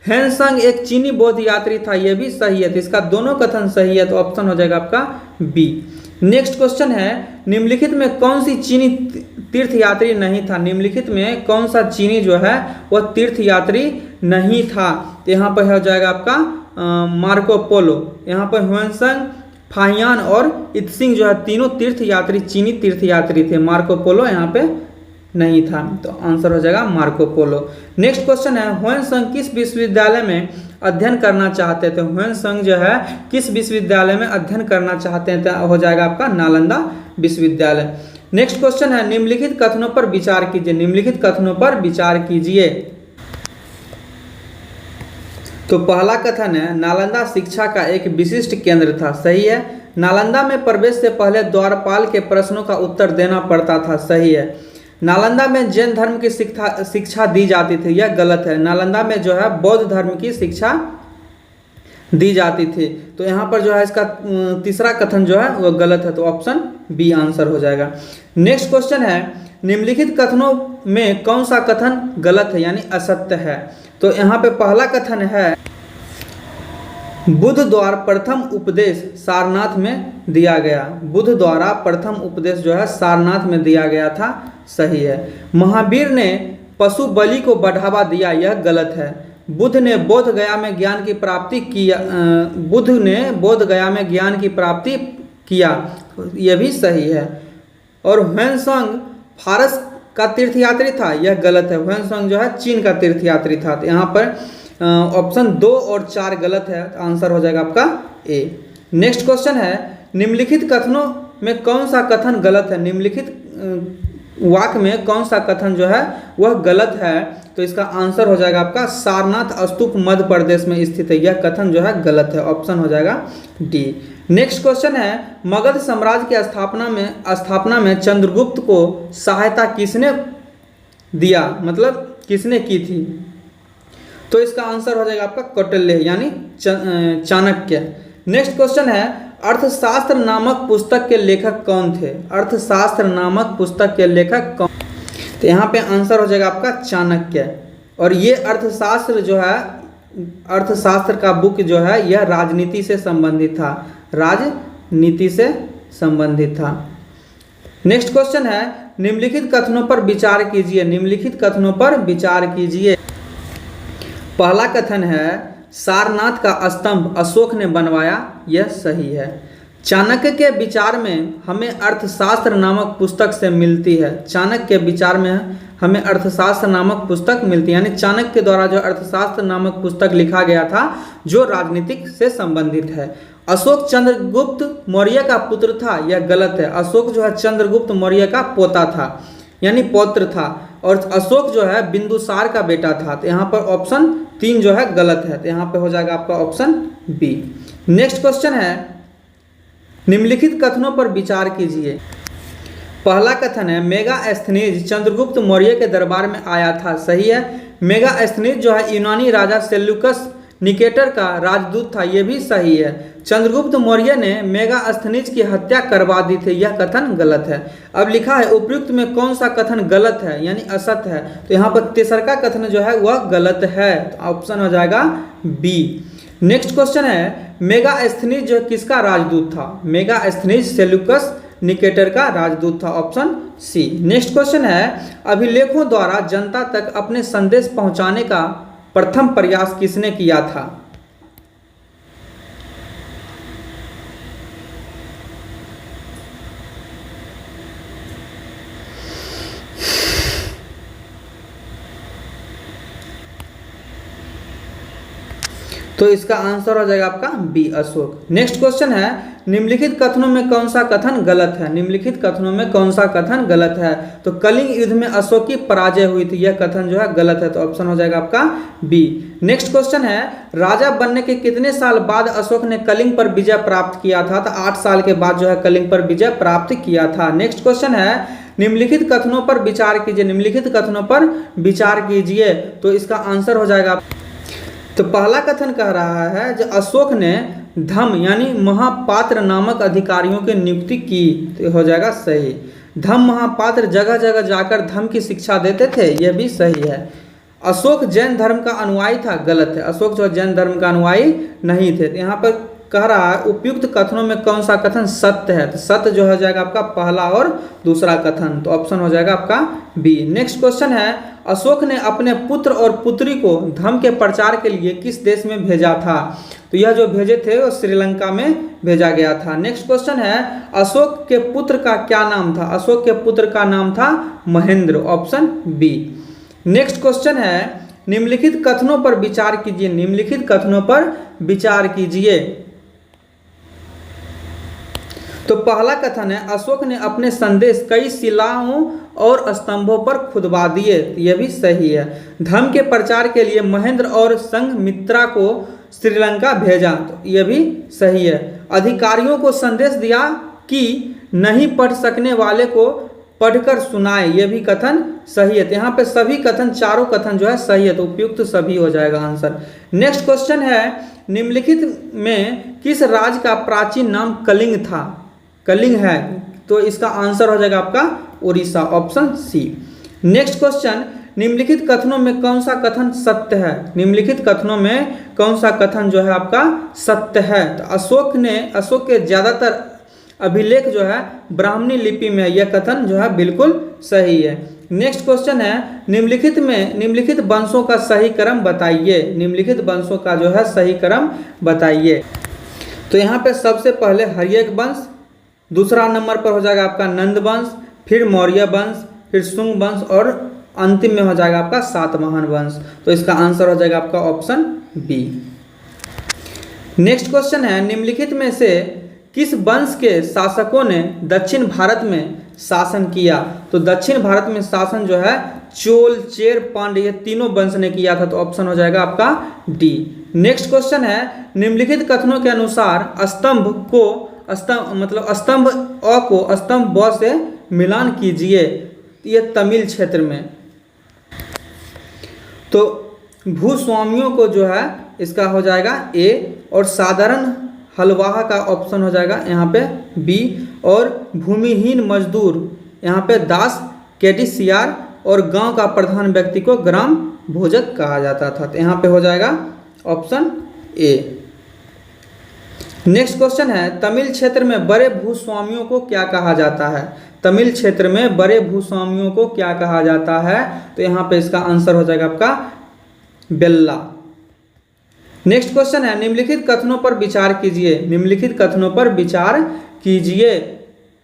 हेनसंग एक चीनी बौद्ध यात्री था, यह भी सही है, तो इसका दोनों कथन सही है, तो ऑप्शन हो जाएगा आपका बी। नेक्स्ट क्वेश्चन है निम्नलिखित में कौन सी चीनी तीर्थयात्री नहीं था। निम्नलिखित में कौन सा चीनी जो है वह तीर्थयात्री नहीं था, तो यहाँ पर हो जाएगा आपका मार्को पोलो। यहाँ पर ह्वेनसंग, फाहियान और इत्सिंग जो है तीनों तीर्थयात्री चीनी तीर्थयात्री थे, मार्को पोलो यहाँ पे नहीं था, तो आंसर हो जाएगा मार्को पोलो। नेक्स्ट क्वेश्चन है ह्वेनसंग किस विश्वविद्यालय में अध्ययन करना चाहते थे। ह्वेनसंग जो है किस विश्वविद्यालय में अध्ययन करना चाहते हैं, तो हो जाएगा आपका नालंदा विश्वविद्यालय। नेक्स्ट क्वेश्चन है निम्नलिखित कथनों पर विचार कीजिए। निम्नलिखित कथनों पर विचार कीजिए, तो पहला कथन है नालंदा शिक्षा का एक विशिष्ट केंद्र था। सही है। नालंदा में प्रवेश से पहले द्वारपाल के प्रश्नों का उत्तर देना पड़ता था। सही है। नालंदा में जैन धर्म की शिक्षा दी जाती थी, यह गलत है। नालंदा में जो है बौद्ध धर्म की शिक्षा दी जाती थी, तो यहाँ पर जो है इसका तीसरा कथन जो है वह गलत है, तो ऑप्शन बी आंसर हो जाएगा। नेक्स्ट क्वेश्चन है निम्नलिखित कथनों में कौन सा कथन गलत है, यानी असत्य है, तो यहाँ पे पहला कथन है बुद्ध द्वारा प्रथम उपदेश सारनाथ में दिया गया। बुद्ध द्वारा प्रथम उपदेश जो है सारनाथ में दिया गया था। सही है। महावीर ने पशु बलि को बढ़ावा दिया, यह गलत है। बुद्ध ने बोध गया में ज्ञान की प्राप्ति किया। बुद्ध ने बोध गया में ज्ञान की प्राप्ति किया, यह भी सही है। और ह्वेनसंग फारस का तीर्थयात्री था, यह गलत है। ह्वेनसंग जो है चीन का तीर्थयात्री था, तो यहाँ पर ऑप्शन 2 और 4 गलत है, तो आंसर हो जाएगा आपका ए। नेक्स्ट क्वेश्चन है निम्नलिखित कथनों में कौन सा कथन गलत है। निम्नलिखित वाक्य में कौन सा कथन जो है वह गलत है, तो इसका आंसर हो जाएगा आपका सारनाथ स्तूप मध्य प्रदेश में स्थित है, यह कथन जो है गलत है, ऑप्शन हो जाएगा डी। नेक्स्ट क्वेश्चन है मगध साम्राज्य की स्थापना में चंद्रगुप्त को सहायता किसने दिया, मतलब किसने की थी, तो इसका आंसर हो जाएगा आपका कौटिल्य यानी चाणक्य। नेक्स्ट क्वेश्चन है अर्थशास्त्र नामक पुस्तक के लेखक कौन थे। अर्थशास्त्र नामक पुस्तक के लेखक कौन, तो यहाँ पे आंसर हो जाएगा आपका चाणक्य। और ये अर्थशास्त्र जो है, अर्थशास्त्र का बुक जो है यह राजनीति से संबंधित था, राजनीति से संबंधित था। नेक्स्ट क्वेश्चन है निम्नलिखित कथनों पर विचार कीजिए। निम्नलिखित कथनों पर विचार कीजिए। पहला कथन है सारनाथ का स्तंभ अशोक ने बनवाया, यह सही है। चाणक्य के विचार में हमें अर्थशास्त्र नामक पुस्तक से मिलती है। चाणक्य के विचार में हमें अर्थशास्त्र नामक पुस्तक मिलती है, यानी चाणक्य के द्वारा जो अर्थशास्त्र नामक पुस्तक लिखा गया था जो राजनीतिक से संबंधित है। अशोक चंद्रगुप्त मौर्य का पुत्र था, यह गलत है। अशोक जो है चंद्रगुप्त मौर्य का पोता था, यानी पौत्र था। और अशोक जो है बिंदुसार का बेटा था। तो यहाँ पर ऑप्शन 3 जो है गलत है, तो यहाँ पे हो जाएगा आपका ऑप्शन बी। नेक्स्ट क्वेश्चन है, निम्नलिखित कथनों पर विचार कीजिए। पहला कथन है मेगास्थनीज चंद्रगुप्त मौर्य के दरबार में आया था, सही है। मेगास्थनीज जो है यूनानी राजा सेल्यूकस निकेटर का राजदूत था, यह भी सही है। चंद्रगुप्त मौर्य ने मेगास्थनीज की हत्या करवा दी थी, यह कथन गलत है। अब लिखा है उपयुक्त में कौन सा कथन गलत है यानी असत्य है, तो यहाँ पर तीसरा कथन जो है वह गलत है, तो ऑप्शन हो जाएगा बी। नेक्स्ट क्वेश्चन है मेगास्थनीज जो किसका राजदूत था, मेगास्थनीज सेल्यूकस निकेटर का राजदूत था, ऑप्शन सी। नेक्स्ट क्वेश्चन है अभिलेखों द्वारा जनता तक अपने संदेश पहुंचाने का प्रथम प्रयास किसने किया था। तो इसका आंसर हो जाएगा आपका बी अशोक। नेक्स्ट क्वेश्चन है निम्नलिखित कथनों में कौन सा कथन गलत है, निम्नलिखित कथनों में कौन सा कथन गलत है। तो कलिंग युद्ध में अशोक की पराजय हुई थी, यह कथन जो है गलत है, तो ऑप्शन हो जाएगा आपका बी। नेक्स्ट क्वेश्चन है राजा बनने के कितने साल बाद अशोक ने कलिंग पर विजय प्राप्त किया था, तो 8 साल के बाद जो है कलिंग पर विजय प्राप्त किया था। नेक्स्ट क्वेश्चन है निम्नलिखित कथनों पर विचार कीजिए, निम्नलिखित कथनों पर विचार कीजिए, तो इसका आंसर हो जाएगा। तो पहला कथन कह रहा है जो अशोक ने धम यानी महापात्र नामक अधिकारियों की नियुक्ति की, तो हो जाएगा सही। धम महापात्र जगह जगह जाकर धम की शिक्षा देते थे, यह भी सही है। अशोक जैन धर्म का अनुयायी था, गलत है। अशोक जो जैन धर्म का अनुयायी नहीं थे। तो यहाँ पर कह रहा है उपयुक्त कथनों में कौन सा कथन सत्य है, तो सत्य जो हो जाएगा आपका पहला और दूसरा कथन, तो ऑप्शन हो जाएगा आपका बी। नेक्स्ट क्वेश्चन है अशोक ने अपने पुत्र और पुत्री को धर्म के प्रचार के लिए किस देश में भेजा था, तो यह जो भेजे थे वो श्रीलंका में भेजा गया था। नेक्स्ट क्वेश्चन है अशोक के पुत्र का क्या नाम था, अशोक के पुत्र का नाम था Mahendra, option B. Next question है निम्नलिखित कथनों पर विचार कीजिए, निम्नलिखित कथनों पर विचार कीजिए। तो पहला कथन है अशोक ने अपने संदेश कई शिलाओं और स्तंभों पर खुदवा दिए, यह भी सही है। धर्म के प्रचार के लिए महेंद्र और संघमित्रा को श्रीलंका भेजा, तो यह भी सही है। अधिकारियों को संदेश दिया कि नहीं पढ़ सकने वाले को पढ़कर सुनाए, यह भी कथन सही है। तो यहाँ पे सभी कथन, चारों कथन जो है सही है, तो उपयुक्त सभी हो जाएगा आंसर। नेक्स्ट क्वेश्चन है निम्नलिखित में किस राज्य का प्राचीन नाम कलिंग था, कलिंग है, तो इसका आंसर हो जाएगा आपका Orissa, option C. Next question निम्नलिखित कथनों में कौन सा कथन सत्य है, निम्नलिखित कथनों में कौन सा कथन जो है आपका सत्य है। तो अशोक के ज्यादातर अभिलेख जो है ब्राह्मणी लिपि में, यह कथन जो है बिल्कुल सही है। नेक्स्ट क्वेश्चन है निम्नलिखित वंशों का सही क्रम बताइए, निम्नलिखित वंशों का जो है सही क्रम बताइए। तो यहाँ पे सबसे पहले हर्यक वंश, दूसरा नंबर पर हो जाएगा आपका नंद वंश, फिर मौर्य वंश, फिर शुंग वंश और अंतिम में हो जाएगा आपका सातवाहन वंश, तो इसका आंसर हो जाएगा आपका ऑप्शन बी। नेक्स्ट क्वेश्चन है निम्नलिखित में से किस वंश के शासकों ने दक्षिण भारत में शासन किया, तो दक्षिण भारत में शासन जो है चोल, चेर, पांड्य, ये तीनों वंश ने किया था, तो ऑप्शन हो जाएगा आपका डी। नेक्स्ट क्वेश्चन है निम्नलिखित कथनों के अनुसार स्तंभ अ को स्तंभ ब से मिलान कीजिए, ये तमिल क्षेत्र में। तो भूस्वामियों को जो है इसका हो जाएगा ए, और साधारण हलवाहा का ऑप्शन हो जाएगा यहाँ पे बी, और भूमिहीन मजदूर यहाँ पे दास, केडिसियार, और गांव का प्रधान व्यक्ति को ग्राम भोजक कहा जाता था, तो यहाँ पे हो जाएगा ऑप्शन ए। नेक्स्ट क्वेश्चन है तमिल क्षेत्र में बड़े भूस्वामियों को क्या कहा जाता है, तमिल क्षेत्र में बड़े भूस्वामियों को क्या कहा जाता है, तो यहाँ पे इसका आंसर हो जाएगा आपका बेल्ला। नेक्स्ट क्वेश्चन है निम्नलिखित कथनों पर विचार कीजिए, निम्नलिखित कथनों पर विचार कीजिए।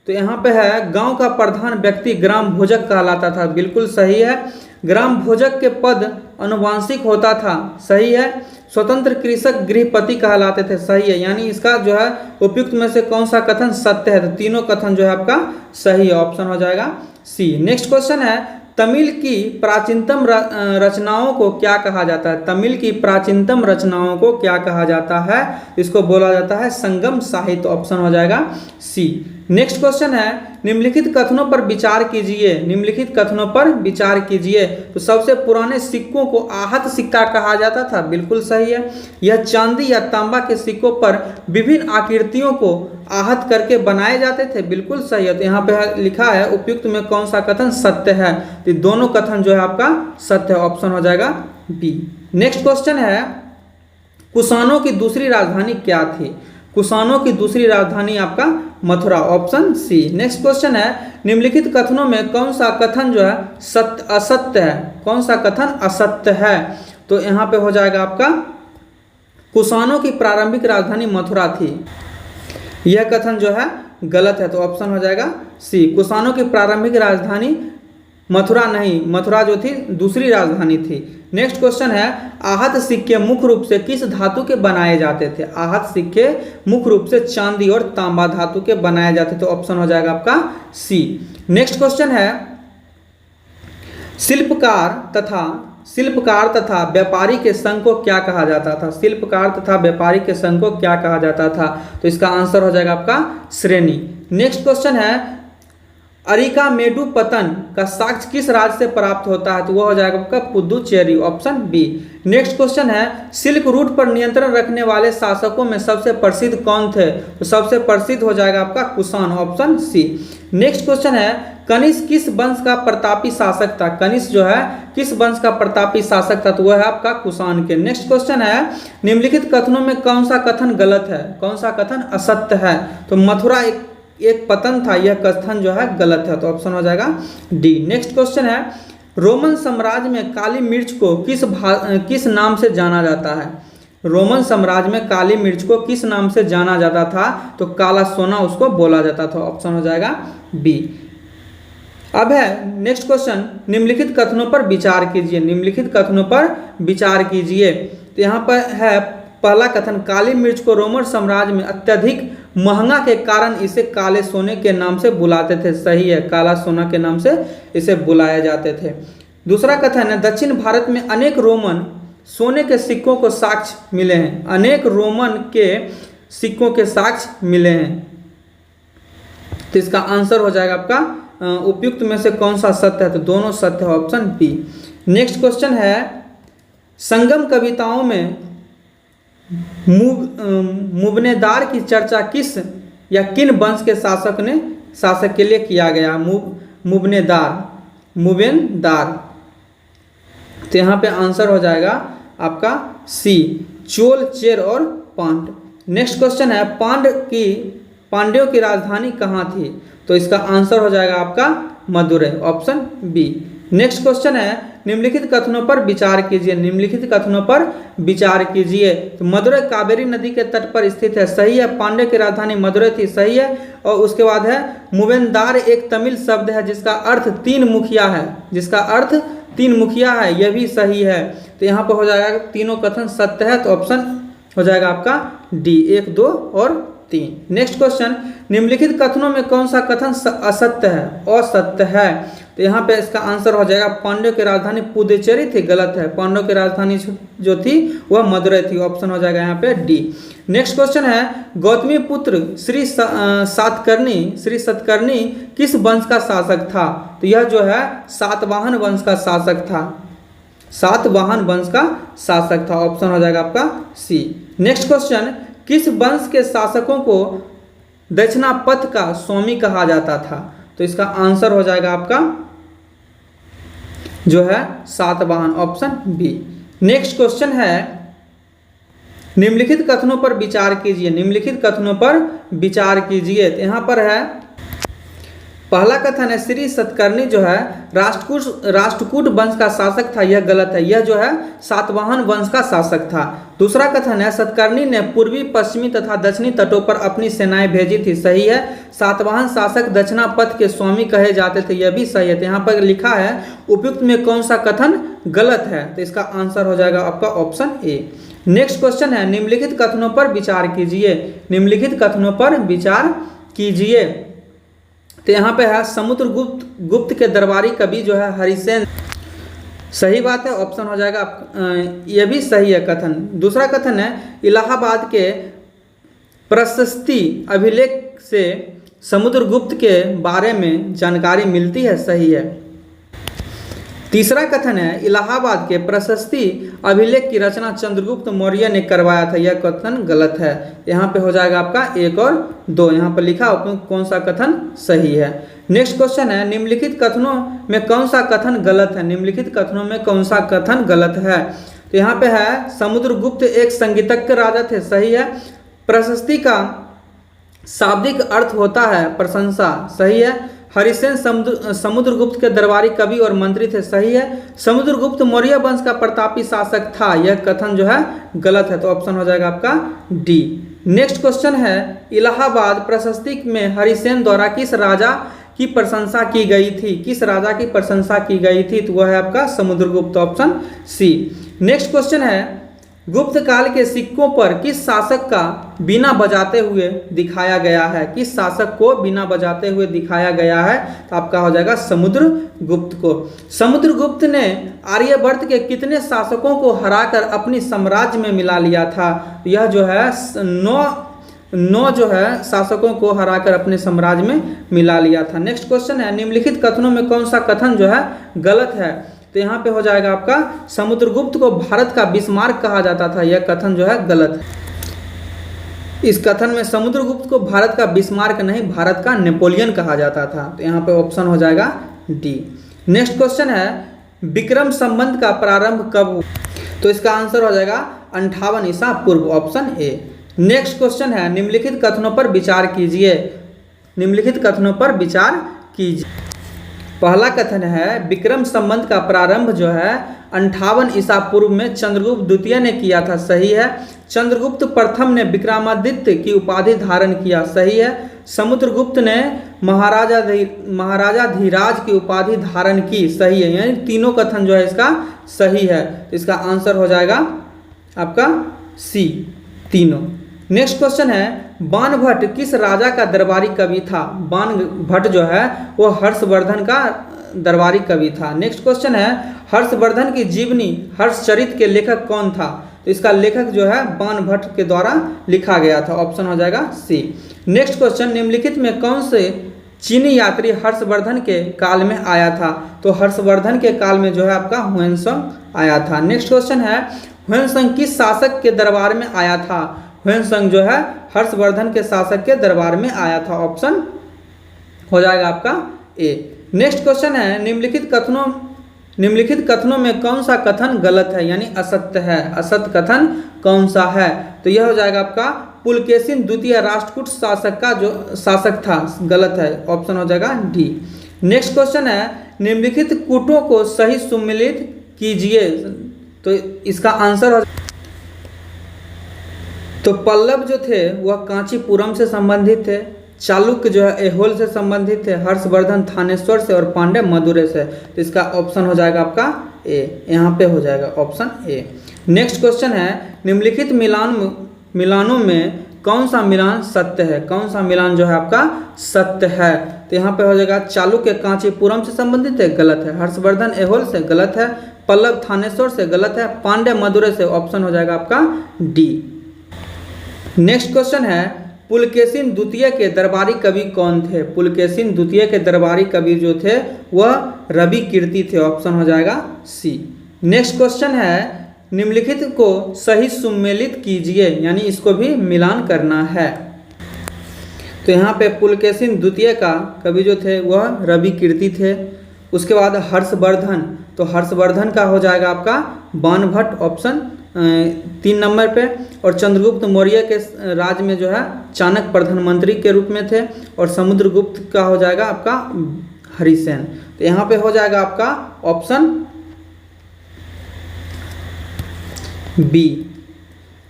तो यहाँ पे है गांव का प्रधान व्यक्ति ग्राम भोजक कहलाता था, बिल्कुल सही है। ग्राम भोजक के पद अनुवांशिक होता था, सही है। स्वतंत्र कृषक गृहपति कहलाते थे, सही है। यानी इसका जो है उपयुक्त में से कौन सा कथन सत्य है, तो तीनों कथन जो है आपका सही है, ऑप्शन हो जाएगा सी। नेक्स्ट क्वेश्चन है तमिल की प्राचीनतम रचनाओं को क्या कहा जाता है? तमिल की प्राचीनतम रचनाओं को क्या कहा जाता है? इसको बोला जाता है संगम साहित्य। ऑप्शन हो जाएगा सी। नेक्स्ट क्वेश्चन है, निम्नलिखित कथनों पर विचार कीजिए। निम्नलिखित कथनों पर विचार कीजिए। तो सबसे पुराने सिक्कों को आहत सिक्का कहा जाता था, बिल्कुल सही है। यह चांदी या तांबा के सिक्कों पर विभिन्न आकृतियों को आहत करके बनाए जाते थे, बिल्कुल सही है। तो यहाँ पे लिखा है उपयुक्त में कौन सा कथन सत्य है? तो दोनों कथन जो है आपका सत्य है। ऑप्शन हो जाएगा बी। नेक्स्ट क्वेश्चन है, कुषाणों की दूसरी राजधानी क्या थी? कुषाणों की दूसरी राजधानी आपका Mathura. Option C. Next question है, निम्नलिखित कथनों में कौन सा कथन जो है सत्य असत्य है? कौन सा कथन असत्य है? तो यहाँ पे हो जाएगा आपका कुषाणों की प्रारंभिक राजधानी मथुरा थी, यह कथन जो है गलत है। तो ऑप्शन हो जाएगा सी। कुषाणों की प्रारंभिक राजधानी मथुरा नहीं, मथुरा जो थी दूसरी राजधानी थी। नेक्स्ट क्वेश्चन है, आहत सिक्के मुख्य रूप से किस धातु के बनाए जाते थे? आहत सिक्के मुख्य रूप से चांदी और तांबा धातु के बनाए जाते थे। ऑप्शन हो जाएगा आपका सी। नेक्स्ट क्वेश्चन है, शिल्पकार तथा व्यापारी के संघ को क्या कहा जाता था? शिल्पकार तथा व्यापारी के संघ को क्या कहा जाता था? तो इसका आंसर हो जाएगा आपका श्रेणी। नेक्स्ट क्वेश्चन है, अरिकामेडु पतन का साक्ष्य किस राज्य से प्राप्त होता है? तो वह हो जाएगा आपका Puducherry. Option B. Next question है, सिल्क रूट पर नियंत्रण रखने वाले शासकों में सबसे प्रसिद्ध कौन थे? तो सबसे प्रसिद्ध हो जाएगा आपका Kushan. Option C. Next question है, कनिष्क किस वंश का प्रतापी शासक था? कनिष्क जो है किस वंश का प्रतापी शासक था? तो वह है आपका कुषाण के। नेक्स्ट क्वेश्चन है, निम्नलिखित कथनों में कौन सा कथन गलत है? कौन सा कथन असत्य है? तो मथुरा एक पतन था, यह कथन जो है गलत है। तो ऑप्शन हो जाएगा डी। नेक्स्ट क्वेश्चन है, रोमन साम्राज्य में काली मिर्च को किस नाम से जाना जाता है? रोमन साम्राज्य में काली मिर्च को किस नाम से जाना जाता था? तो काला सोना उसको बोला जाता था। ऑप्शन हो जाएगा बी। अब है नेक्स्ट क्वेश्चन, निम्नलिखित कथनों पर विचार कीजिए। निम्नलिखित कथनों पर विचार कीजिए। तो यहाँ पर है पहला कथन, काली मिर्च को रोमन साम्राज्य में अत्यधिक महंगा के कारण इसे काले सोने के नाम से बुलाते थे। सही है, काला सोना के नाम से इसे बुलाए जाते थे। दूसरा कथन है, दक्षिण भारत में अनेक रोमन सोने के सिक्कों को साक्ष्य मिले हैं। अनेक रोमन के सिक्कों के साक्ष्य मिले हैं। तो इसका आंसर हो जाएगा आपका उपयुक्त में से कौन सा सत्य है? तो दोनों सत्य है। Option B. नेक्स्ट क्वेश्चन है, संगम कविताओं में मुबनेदार की चर्चा किस या किन वंश के शासक के लिए किया गया? मुबनेदार। तो यहाँ पे आंसर हो जाएगा आपका सी, चोल, चेर और पांड। नेक्स्ट क्वेश्चन है, पांड्यों की राजधानी कहाँ थी? तो इसका आंसर हो जाएगा आपका Madurai. Option B. Next question है, निम्नलिखित कथनों पर विचार कीजिए। निम्नलिखित कथनों पर विचार कीजिए। तो मदुरै कावेरी नदी के तट पर स्थित है। सही है। पांड्य की राजधानी मदुरै थी। सही है। और उसके बाद है, मुबेनदार एक तमिल शब्द है जिसका अर्थ तीन मुखिया है। जिसका अर्थ तीन मुखिया है, यह भी सही है। तो यहाँ पर हो जाएगा तीनों कथन सत्य है। तो ऑप्शन हो जाएगा आपका डी, 1, 2 और 3। नेक्स्ट क्वेश्चन, निम्नलिखित कथनों में कौन सा कथन असत्य है? असत्य है। तो यहाँ पे इसका आंसर हो जाएगा पांड्यों की राजधानी पुदुचेरी थी। गलत है। पांड्यों की राजधानी जो थी वह मदुरै थी। ऑप्शन हो जाएगा यहाँ पे डी। नेक्स्ट क्वेश्चन है, गौतमी पुत्र श्री सतकर्णी किस वंश का शासक था? तो यह जो है सातवाहन वंश का शासक था। सातवाहन वंश का शासक था। ऑप्शन हो जाएगा आपका सी। नेक्स्ट क्वेश्चन, किस वंश के शासकों को दक्षिणापथ का स्वामी कहा जाता था? तो इसका आंसर हो जाएगा आपका जो है Satavahana. Option B. Next question है, निम्नलिखित कथनों पर विचार कीजिए। निम्नलिखित कथनों पर विचार कीजिए। तो यहाँ पर है, पहला कथन है, श्री सतकर्णी जो है राष्ट्रकूट वंश का शासक था। यह गलत है। यह जो है सातवाहन वंश का शासक था। दूसरा कथन है, सतकर्णी ने पूर्वी, पश्चिमी तथा दक्षिणी तटों पर अपनी सेनाएं भेजी थी। सही है। सातवाहन शासक दक्षिणापथ के स्वामी कहे जाते थे। यह भी सही है। तो यहाँ पर लिखा है उपयुक्त में कौन सा कथन गलत है? तो इसका आंसर हो जाएगा आपका ऑप्शन ए। नेक्स्ट क्वेश्चन है, निम्नलिखित कथनों पर विचार कीजिए। निम्नलिखित कथनों पर विचार कीजिए। तो यहाँ पे है समुद्रगुप्त के दरबारी कवि जो है हरिसेन। सही बात है, ऑप्शन हो जाएगा ये भी सही है कथन। दूसरा कथन है इलाहाबाद के प्रशस्ति अभिलेख से समुद्रगुप्त के बारे में जानकारी मिलती है। सही है। तीसरा कथन है इलाहाबाद के प्रशस्ति अभिलेख की रचना चंद्रगुप्त मौर्य ने करवाया था। यह कथन गलत है। यहाँ पे हो जाएगा आपका 1 और 2। यहाँ पर लिखा कौन सा कथन सही है। नेक्स्ट क्वेश्चन है निम्नलिखित कथनों में कौन सा कथन गलत है। निम्नलिखित कथनों में कौन सा कथन गलत है। तो यहाँ पे है समुद्रगुप्त एक संगीतज्ञ राजा थे। सही है। प्रशस्ति का शाब्दिक अर्थ होता है प्रशंसा। सही है। हरिसेन समुद्रगुप्त के दरबारी कवि और मंत्री थे। सही है। समुद्रगुप्त मौर्य वंश का प्रतापी शासक था। यह कथन जो है गलत है। तो ऑप्शन हो जाएगा आपका डी। नेक्स्ट क्वेश्चन है इलाहाबाद प्रशस्ति में हरिसेन द्वारा किस राजा की प्रशंसा की गई थी। किस राजा की प्रशंसा की गई थी। तो वह है आपका Samudragupta, option C. Next question है गुप्त काल के सिक्कों पर किस शासक का बीना बजाते हुए दिखाया गया है। किस शासक को बीना बजाते हुए दिखाया गया है। तो आपका हो जाएगा समुद्रगुप्त को। समुद्रगुप्त ने आर्यवर्त के कितने शासकों को हराकर अपनी साम्राज्य में मिला लिया था। यह जो है 9 जो है शासकों को हराकर अपने साम्राज्य में मिला लिया था। नेक्स्ट क्वेश्चन है निम्नलिखित कथनों में कौन सा कथन जो है गलत है। तो यहाँ पे हो जाएगा आपका समुद्रगुप्त को भारत का बिस्मार्क कहा जाता था। यह कथन जो है गलत है। इस कथन में समुद्रगुप्त को भारत का बिस्मार्क नहीं भारत का नेपोलियन कहा जाता था। तो यहाँ पे ऑप्शन हो जाएगा डी। नेक्स्ट क्वेश्चन है विक्रम संबंध का प्रारंभ कब हुआ। तो इसका आंसर हो जाएगा 58 ईसा पूर्व, ऑप्शन ए। नेक्स्ट क्वेश्चन है निम्नलिखित कथनों पर विचार कीजिए। निम्नलिखित कथनों पर विचार कीजिए। पहला कथन है विक्रम संबंध का प्रारंभ जो है 58 ईसा पूर्व में चंद्रगुप्त द्वितीय ने किया था। सही है। चंद्रगुप्त प्रथम ने विक्रमादित्य की उपाधि धारण किया। सही है। समुद्रगुप्त ने महाराजा धीराज की उपाधि धारण की। सही है। यानी तीनों कथन जो है इसका सही है। इसका आंसर हो जाएगा आपका सी, तीनों। नेक्स्ट क्वेश्चन है बाणभट्ट किस राजा का दरबारी कवि था। बाणभट्ट जो है वो हर्षवर्धन का दरबारी कवि था। नेक्स्ट क्वेश्चन है हर्षवर्धन की जीवनी हर्षचरित के लेखक कौन था। तो इसका लेखक जो है बाणभट्ट के द्वारा लिखा गया था। ऑप्शन हो जाएगा सी। नेक्स्ट क्वेश्चन निम्नलिखित में कौन से चीनी यात्री हर्षवर्धन के काल में आया था। तो हर्षवर्धन के काल में जो है आपका ह्वेनसांग आया था। नेक्स्ट क्वेश्चन है ह्वेनसांग किस शासक के दरबार में आया था। ह्वेनसांग जो है हर्षवर्धन के शासक के दरबार में आया था। ऑप्शन हो जाएगा आपका ए। नेक्स्ट क्वेश्चन है निम्नलिखित कथनों में कौन सा कथन गलत है यानी असत्य है। असत्य कथन कौन सा है। तो यह हो जाएगा आपका पुलकेशिन द्वितीय राष्ट्रकूट शासक का जो शासक था, गलत है। ऑप्शन हो जाएगा डी। नेक्स्ट क्वेश्चन है निम्नलिखित कूटों को सही सुमेलित कीजिए। तो इसका आंसर हो तो पल्लव जो थे वह कांचीपुरम से संबंधित थे। चालुक्य जो है ऐहोल से संबंधित थे। हर्षवर्धन थानेश्वर से और पांडे मदुरै से। तो इसका ऑप्शन हो जाएगा आपका ए। यहाँ पे हो जाएगा ऑप्शन ए। नेक्स्ट क्वेश्चन है निम्नलिखित मिलानों में कौन सा मिलान सत्य है। कौन सा मिलान जो है आपका सत्य है। तो यहाँ पे हो जाएगा चालुक्य कांचीपुरम से संबंधित है, गलत है। हर्षवर्धन ऐहोल से, गलत है। पल्लव थानेश्वर से, गलत है। पांडे मदुरै से, ऑप्शन हो जाएगा आपका डी। नेक्स्ट क्वेश्चन है पुलकेशिन द्वितीय के दरबारी कवि कौन थे। पुलकेशिन द्वितीय के दरबारी कवि जो थे वह रवि कीर्ति थे। ऑप्शन हो जाएगा सी। नेक्स्ट क्वेश्चन है निम्नलिखित को सही सुमेलित कीजिए यानी इसको भी मिलान करना है। तो यहाँ पे पुलकेशिन द्वितीय का कवि जो थे वह रवि कीर्ति थे। उसके बाद हर्षवर्धन, तो हर्षवर्धन का हो जाएगा आपका बाणभट्ट, ऑप्शन 3 नंबर पे। और चंद्रगुप्त मौर्य के राज में जो है चाणक्य प्रधानमंत्री के रूप में थे। और समुद्रगुप्त का हो जाएगा आपका हरिसेन। तो यहाँ पे हो जाएगा आपका ऑप्शन बी।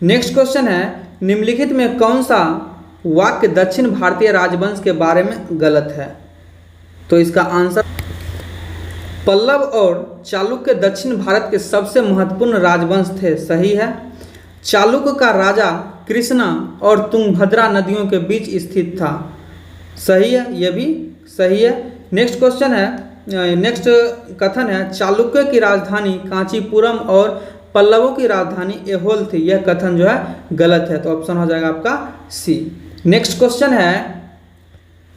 नेक्स्ट क्वेश्चन है निम्नलिखित में कौन सा वाक्य दक्षिण भारतीय राजवंश के बारे में गलत है। तो इसका आंसर पल्लव और चालुक्य दक्षिण भारत के सबसे महत्वपूर्ण राजवंश थे। सही है। चालुक्य का राजा कृष्णा और तुंगभद्रा नदियों के बीच स्थित था। सही है, यह भी सही है। नेक्स्ट क्वेश्चन है, नेक्स्ट कथन है चालुक्य की राजधानी कांचीपुरम और पल्लवों की राजधानी ऐहोल थी, यह कथन जो है गलत है, तो ऑप्शन हो जाएगा आपका सी। नेक्स्ट क्वेश्चन है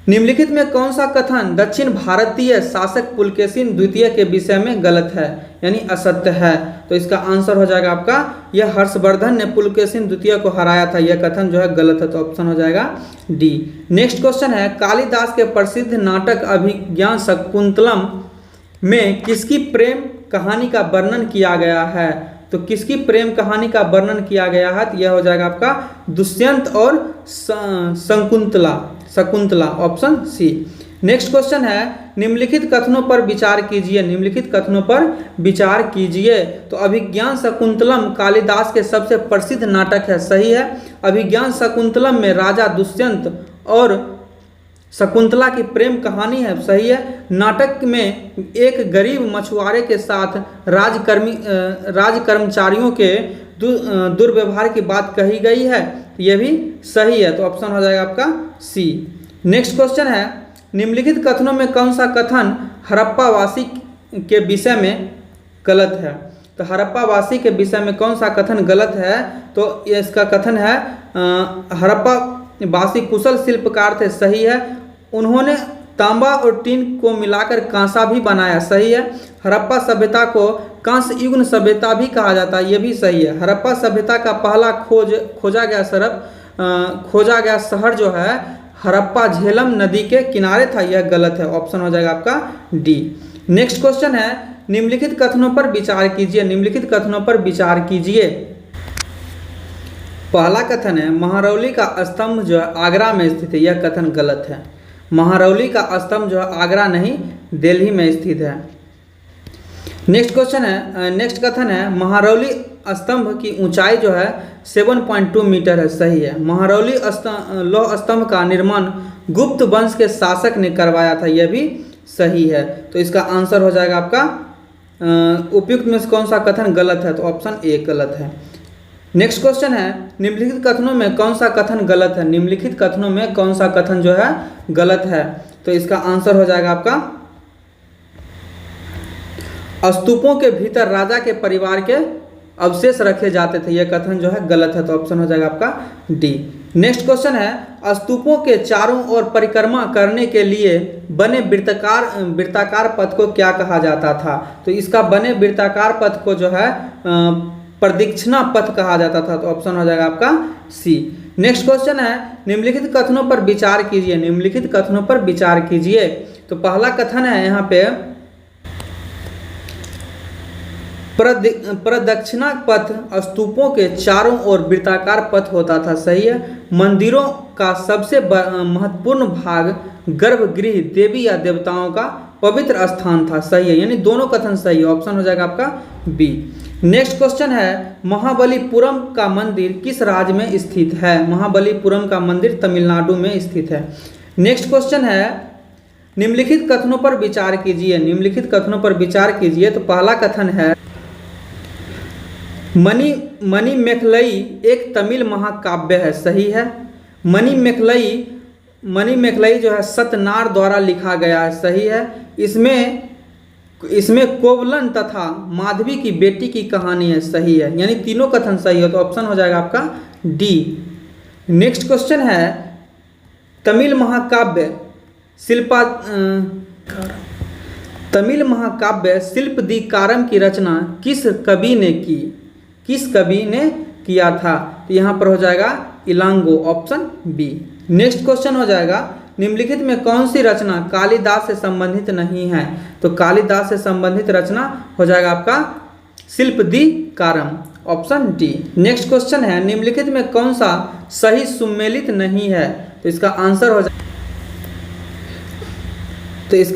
निम्नलिखित में कौन सा कथन दक्षिण भारतीय शासक पुलकेशिन द्वितीय के विषय में गलत है, यानी असत्य है, तो इसका आंसर हो जाएगा आपका यह हर्षवर्धन ने पुलकेशिन द्वितीय को हराया था, यह कथन जो है गलत है, तो ऑप्शन हो जाएगा डी। नेक्स्ट क्वेश्चन है कालिदास के प्रसिद्ध नाटक अभिज्ञान शकुंतलम में किसकी प्रेम कहानी का वर्णन किया गया है, तो किसकी प्रेम कहानी का वर्णन किया गया है, तो यह हो जाएगा आपका दुष्यंत और Shakuntala, option C. Next question है निम्नलिखित कथनों पर विचार कीजिए, निम्नलिखित कथनों पर विचार कीजिए, तो अभिज्ञान शकुंतलम कालिदास के सबसे प्रसिद्ध नाटक है, सही है। अभिज्ञान शकुंतलम में राजा दुष्यंत और शकुंतला की प्रेम कहानी है, सही है। नाटक में एक गरीब मछुआरे के साथ राजकर्मचारियों के दुर्व्यवहार की बात कही गई है, यह भी सही है, तो ऑप्शन हो जाएगा आपका सी। नेक्स्ट क्वेश्चन है निम्नलिखित कथनों में कौन सा कथन हड़प्पावासी के विषय में गलत है, तो हड़प्पावासी के विषय में कौन सा कथन गलत है, तो इसका कथन है हड़प्पावासी कुशल शिल्पकार थे, सही है। उन्होंने तांबा और टीन को मिलाकर कांसा भी बनाया, सही है। हड़प्पा सभ्यता को कांस्य युग सभ्यता भी कहा जाता है, यह भी सही है। हड़प्पा सभ्यता का पहला खोजा गया शहर जो है हड़प्पा झेलम नदी के किनारे था, यह गलत है, ऑप्शन हो जाएगा आपका डी। नेक्स्ट क्वेश्चन है निम्नलिखित कथनों पर विचार कीजिए, निम्नलिखित कथनों पर विचार कीजिए। पहला कथन है महारौली का स्तंभ जो है आगरा में स्थित है, यह कथन गलत है। महारौली का स्तंभ जो है आगरा नहीं दिल्ली में स्थित है। नेक्स्ट क्वेश्चन है, नेक्स्ट कथन है महारौली स्तंभ की ऊंचाई जो है 7.2 मीटर है, सही है। महारौली लौह स्तंभ का निर्माण गुप्त वंश के शासक ने करवाया था, यह भी सही है, तो इसका आंसर हो जाएगा आपका उपयुक्त में से कौन सा कथन गलत है, तो ऑप्शन ए गलत है। नेक्स्ट क्वेश्चन है निम्नलिखित कथनों में कौन सा कथन गलत है, निम्नलिखित कथनों में कौन सा कथन जो है गलत है, तो इसका आंसर हो जाएगा आपका स्तूपों के भीतर राजा के परिवार के अवशेष रखे जाते थे, यह कथन जो है गलत है, तो ऑप्शन हो जाएगा आपका डी। नेक्स्ट क्वेश्चन है स्तूपों के चारों ओर परिक्रमा करने के लिए बने वृत्ताकार पथ को क्या कहा जाता था, तो इसका बने वृत्ताकार पथ को जो है प्रदक्षिणा पथ कहा जाता था, तो ऑप्शन हो जाएगा आपका सी। नेक्स्ट क्वेश्चन है निम्नलिखित कथनों पर विचार कीजिए, निम्नलिखित कथनों पर विचार कीजिए, तो पहला कथन है यहाँ पे प्रदक्षिणा पथ स्तूपों के चारों ओर वृत्ताकार पथ होता था, सही है। मंदिरों का सबसे महत्वपूर्ण भाग गर्भगृह देवी या देवताओं का पवित्र स्थान था, सही है, यानी दोनों कथन सही है, ऑप्शन हो जाएगा आपका बी। नेक्स्ट क्वेश्चन है महाबलीपुरम का मंदिर किस राज्य में स्थित है, महाबलीपुरम का मंदिर तमिलनाडु में स्थित है। नेक्स्ट क्वेश्चन है निम्नलिखित कथनों पर विचार कीजिए, निम्नलिखित कथनों पर विचार कीजिए, तो पहला कथन है मणिमेखलई एक तमिल महाकाव्य है, सही है। मणिमेखलई जो है सतनार द्वारा लिखा गया है, सही है। इसमें कोवलन तथा माधवी की बेटी की कहानी है, सही है, यानी तीनों कथन सही है, तो ऑप्शन हो जाएगा आपका डी। नेक्स्ट क्वेश्चन है तमिल महाकाव्य शिल्पदीकारम की रचना किस कवि ने किया था, तो यहाँ पर हो जाएगा Elango, option B. Next question हो जाएगा निम्नलिखित में कौन सी रचना कालिदास से संबंधित नहीं है, तो कालिदास से संबंधित रचना हो जाएगा आपका शिल्पदीकारम, ऑप्शन डी। नेक्स्ट क्वेश्चन है निम्नलिखित में कौन सा सही सुमेलित नहीं है, तो इसका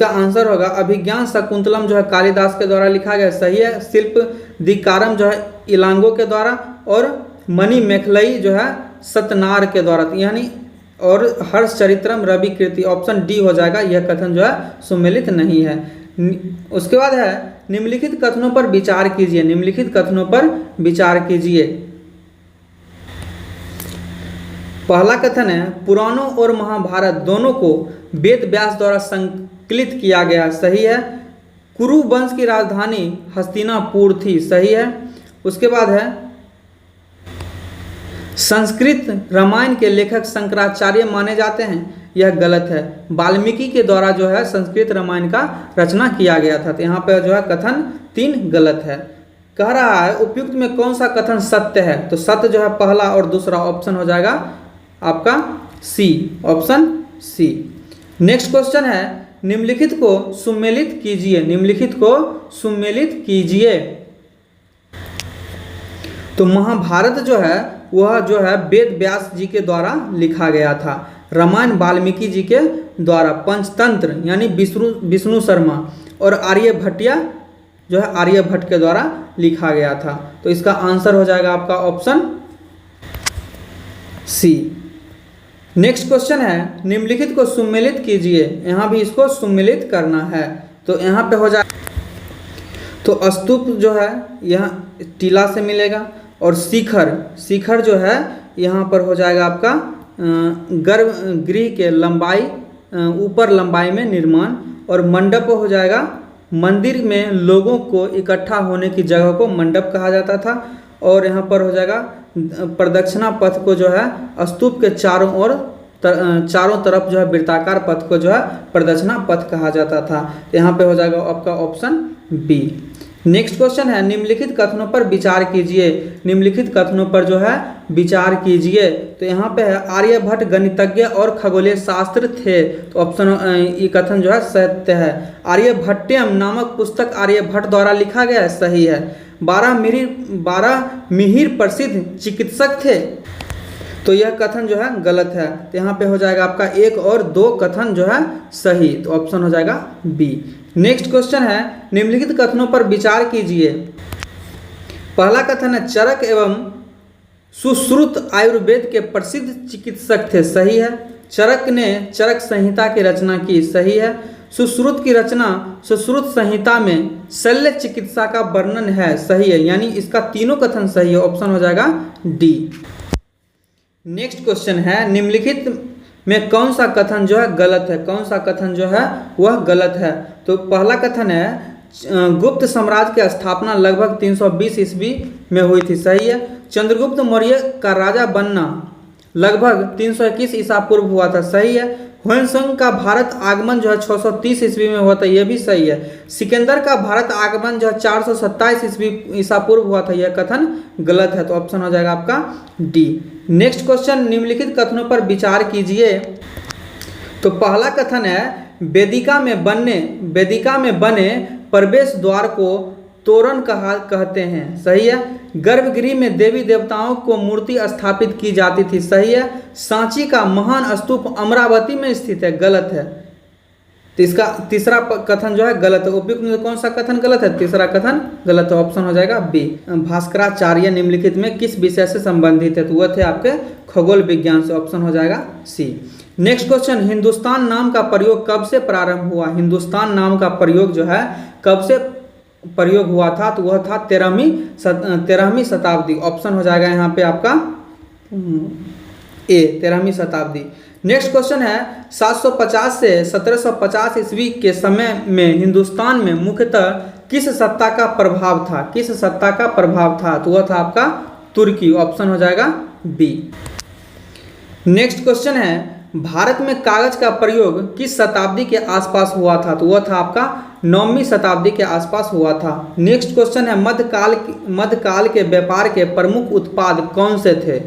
आंसर होगा अभिज्ञान शकुंतलम जो है कालिदास के द्वारा लिखा गया, सही है। शिल्पदीकारम जो है इलांगो के द्वारा और मणिमेखलई जो है सतनार के द्वारा, यानी और हर्षचरित्रम रवि कीर्ति, ऑप्शन डी हो जाएगा, यह कथन जो है सुमेलित नहीं है। उसके बाद है निम्नलिखित कथनों पर विचार कीजिए, निम्नलिखित कथनों पर विचार कीजिए। पहला कथन है पुराणों और महाभारत दोनों को वेद व्यास द्वारा संकलित किया गया, सही है। कुरु वंश की राजधानी हस्तिनापुर थी, सही है। उसके बाद है संस्कृत रामायण के लेखक शंकराचार्य माने जाते हैं, यह गलत है। वाल्मीकि के द्वारा जो है संस्कृत रामायण का रचना किया गया था, तो यहाँ पे जो है कथन 3 गलत है। कह रहा है उपयुक्त में कौन सा कथन सत्य है, तो सत्य जो है पहला और दूसरा ऑप्शन हो जाएगा आपका सी, ऑप्शन सी। नेक्स्ट क्वेश्चन है निम्नलिखित को सुमेलित कीजिए, निम्नलिखित को सुमेलित कीजिए। तो महाभारत जो है वह जो है वेद व्यास जी के द्वारा लिखा गया था, रामायण वाल्मीकि जी के द्वारा, पंचतंत्र यानी विष्णु शर्मा और आर्यभट्टिया जो है आर्यभट्ट के द्वारा लिखा गया था। तो इसका आंसर हो जाएगा आपका ऑप्शन सी। नेक्स्ट क्वेश्चन है निम्नलिखित को सुमेलित कीजिए, यहाँ भी इसको सुमेलित करना है। तो यहाँ पे हो जाए तो स्तूप जो है यहाँ टीला से मिलेगा, और शिखर जो है यहाँ पर हो जाएगा आपका गर्भगृह के लंबाई, ऊपर लंबाई में निर्माण, और मंडप हो जाएगा मंदिर में लोगों को इकट्ठा होने की जगह को मंडप कहा जाता था। और यहाँ पर हो जाएगा प्रदक्षिणा पथ को जो है स्तूप के चारों तरफ जो है वृत्ताकार पथ को जो है प्रदक्षिणा पथ कहा जाता था। यहाँ पे हो जाएगा आपका ऑप्शन बी। नेक्स्ट क्वेश्चन है निम्नलिखित कथनों पर विचार कीजिए, निम्नलिखित कथनों पर जो है विचार कीजिए। तो यहाँ पे है आर्यभट्ट गणितज्ञ और खगोलीय शास्त्र थे, तो ऑप्शन ये कथन जो है सत्य है। आर्यभट्टयम नामक पुस्तक आर्यभट्ट द्वारा लिखा गया है, सही है। 12 मिहिर प्रसिद्ध चिकित्सक थे, तो यह कथन जो है गलत है। तो यहाँ पे हो जाएगा आपका 1 और 2 कथन जो है सही, तो ऑप्शन हो जाएगा बी। नेक्स्ट क्वेश्चन है निम्नलिखित कथनों पर विचार कीजिए। पहला कथन है चरक एवं सुश्रुत आयुर्वेद के प्रसिद्ध चिकित्सक थे, सही है। चरक ने चरक संहिता की रचना की, सही है। सुश्रुत की रचना सुश्रुत संहिता में शल्य चिकित्सा का वर्णन है, सही है। यानी इसका तीनों कथन सही है, ऑप्शन हो जाएगा डी। नेक्स्ट क्वेश्चन है निम्नलिखित में कौन सा कथन जो है गलत है, कौन सा कथन जो है वह गलत है। तो पहला कथन है गुप्त साम्राज्य की स्थापना लगभग 320 ईस्वी में हुई थी, सही है। चंद्रगुप्त मौर्य का राजा बनना लगभग 321 ईसा पूर्व हुआ था, सही है। ह्वेनसांग का भारत आगमन जो है 630 ईस्वी में हुआ था, यह भी सही है। सिकंदर का भारत आगमन जो है 427 ईसा पूर्व हुआ था, यह कथन गलत है, तो ऑप्शन हो जाएगा आपका डी। नेक्स्ट क्वेश्चन निम्नलिखित कथनों पर विचार कीजिए। तो पहला कथन है वेदिका में बने प्रवेश द्वार को तोरण कहते हैं, सही है। गर्भगृह में देवी देवताओं को मूर्ति स्थापित की जाती थी, सही है। सांची का महान स्तूप अमरावती में स्थित है, गलत है। तो इसका तीसरा कथन जो है गलत है। उपयुक्त में कौन सा कथन गलत है, तीसरा कथन गलत है, ऑप्शन हो जाएगा बी। भास्कराचार्य निम्नलिखित में किस विषय से संबंधित है, तो वह थे आपके खगोल विज्ञान से, ऑप्शन हो जाएगा सी। नेक्स्ट क्वेश्चन हिंदुस्तान नाम का प्रयोग कब से प्रारंभ हुआ, हिंदुस्तान नाम का प्रयोग जो है कब से प्रयोग हुआ था, तो वह था 13वीं शताब्दी, ऑप्शन हो जाएगा यहाँ पे आपका ए, 13वीं शताब्दी। नेक्स्ट क्वेश्चन है 750 से 1750 ईस्वी के समय में हिंदुस्तान में मुख्यतः किस सत्ता का प्रभाव था, किस सत्ता का प्रभाव था, तो वह था आपका तुर्की, ऑप्शन हो जाएगा बी। नेक्स्ट क्वेश्चन है भारत में कागज का प्रयोग किस शताब्दी के आसपास हुआ था, तो वह था आपका 9वीं शताब्दी के आसपास हुआ था। नेक्स्ट क्वेश्चन है मध्यकाल के व्यापार के प्रमुख उत्पाद कौन से थे,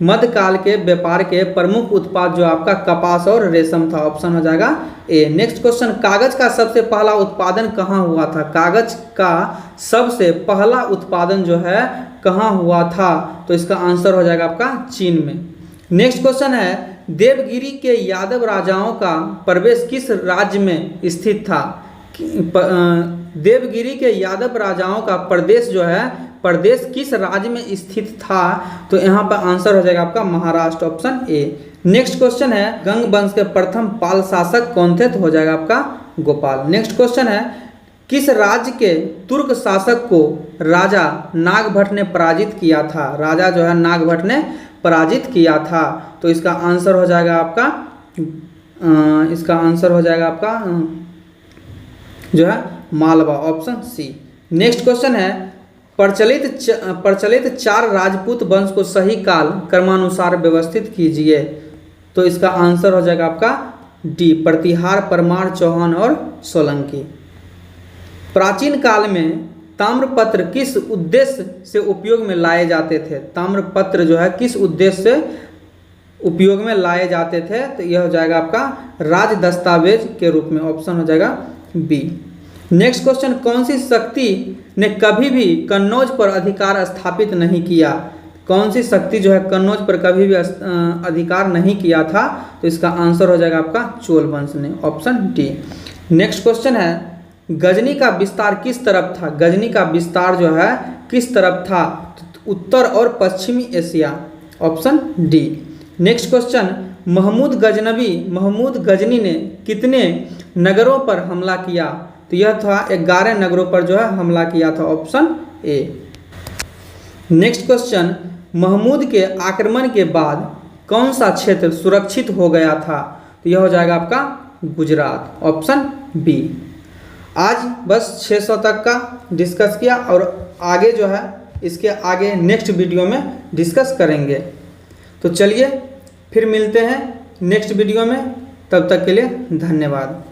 मध्यकाल के व्यापार के प्रमुख उत्पाद जो आपका कपास और रेशम था, ऑप्शन हो जाएगा ए। नेक्स्ट क्वेश्चन कागज का सबसे पहला उत्पादन कहाँ हुआ था, कागज का सबसे पहला उत्पादन जो है कहाँ हुआ था, तो इसका आंसर हो जाएगा आपका चीन में। नेक्स्ट क्वेश्चन है देवगिरी के यादव राजाओं का प्रवेश किस राज्य में स्थित था, देवगिरी के यादव राजाओं का प्रदेश किस राज्य में स्थित था, तो यहाँ पर आंसर हो जाएगा आपका Maharashtra, option A. Next question है गंग वंश के प्रथम पाल शासक कौन थे, तो हो जाएगा आपका गोपाल। नेक्स्ट क्वेश्चन है किस राज्य के तुर्क शासक को राजा नागभट्ट ने पराजित किया था, राजा जो है नागभट्ट ने पराजित किया था, तो इसका आंसर हो जाएगा आपका इसका आंसर हो जाएगा आपका जो है Malwa, option C. Next question है, प्रचलित 4 राजपूत वंश को सही काल क्रमानुसार व्यवस्थित कीजिए। तो इसका आंसर हो जाएगा आपका डी, प्रतिहार, परमार, चौहान और सोलंकी। प्राचीन काल में ताम्रपत्र किस उद्देश्य से उपयोग में लाए जाते थे? ताम्रपत्र जो है किस उद्देश्य से उपयोग में लाए जाते थे? तो यह हो जाएगा आपका राज दस्तावेज के रूप में, ऑप्शन हो जाएगा बी। नेक्स्ट क्वेश्चन, कौन सी शक्ति ने कभी भी कन्नौज पर अधिकार स्थापित नहीं किया? कौन सी शक्ति जो है कन्नौज पर कभी भी अधिकार नहीं किया था? तो इसका आंसर हो जाएगा आपका चोल वंश ने, ऑप्शन डी। नेक्स्ट क्वेश्चन है, गजनी का विस्तार किस तरफ था? गजनी का विस्तार जो है किस तरफ था? उत्तर और पश्चिमी Asia, option D. Next question, Mahmud Ghazni ने कितने नगरों पर हमला किया? तो यह था 11 नगरों पर जो है हमला किया था, option A. Next question, Mahmud के आक्रमण के बाद कौन सा क्षेत्र सुरक्षित हो गया था? तो यह हो जाएगा आपका गुजरात, ऑप्शन बी। आज बस 600 तक का डिस्कस किया और आगे जो है इसके आगे नेक्स्ट वीडियो में डिस्कस करेंगे। तो चलिए फिर मिलते हैं नेक्स्ट वीडियो में, तब तक के लिए धन्यवाद।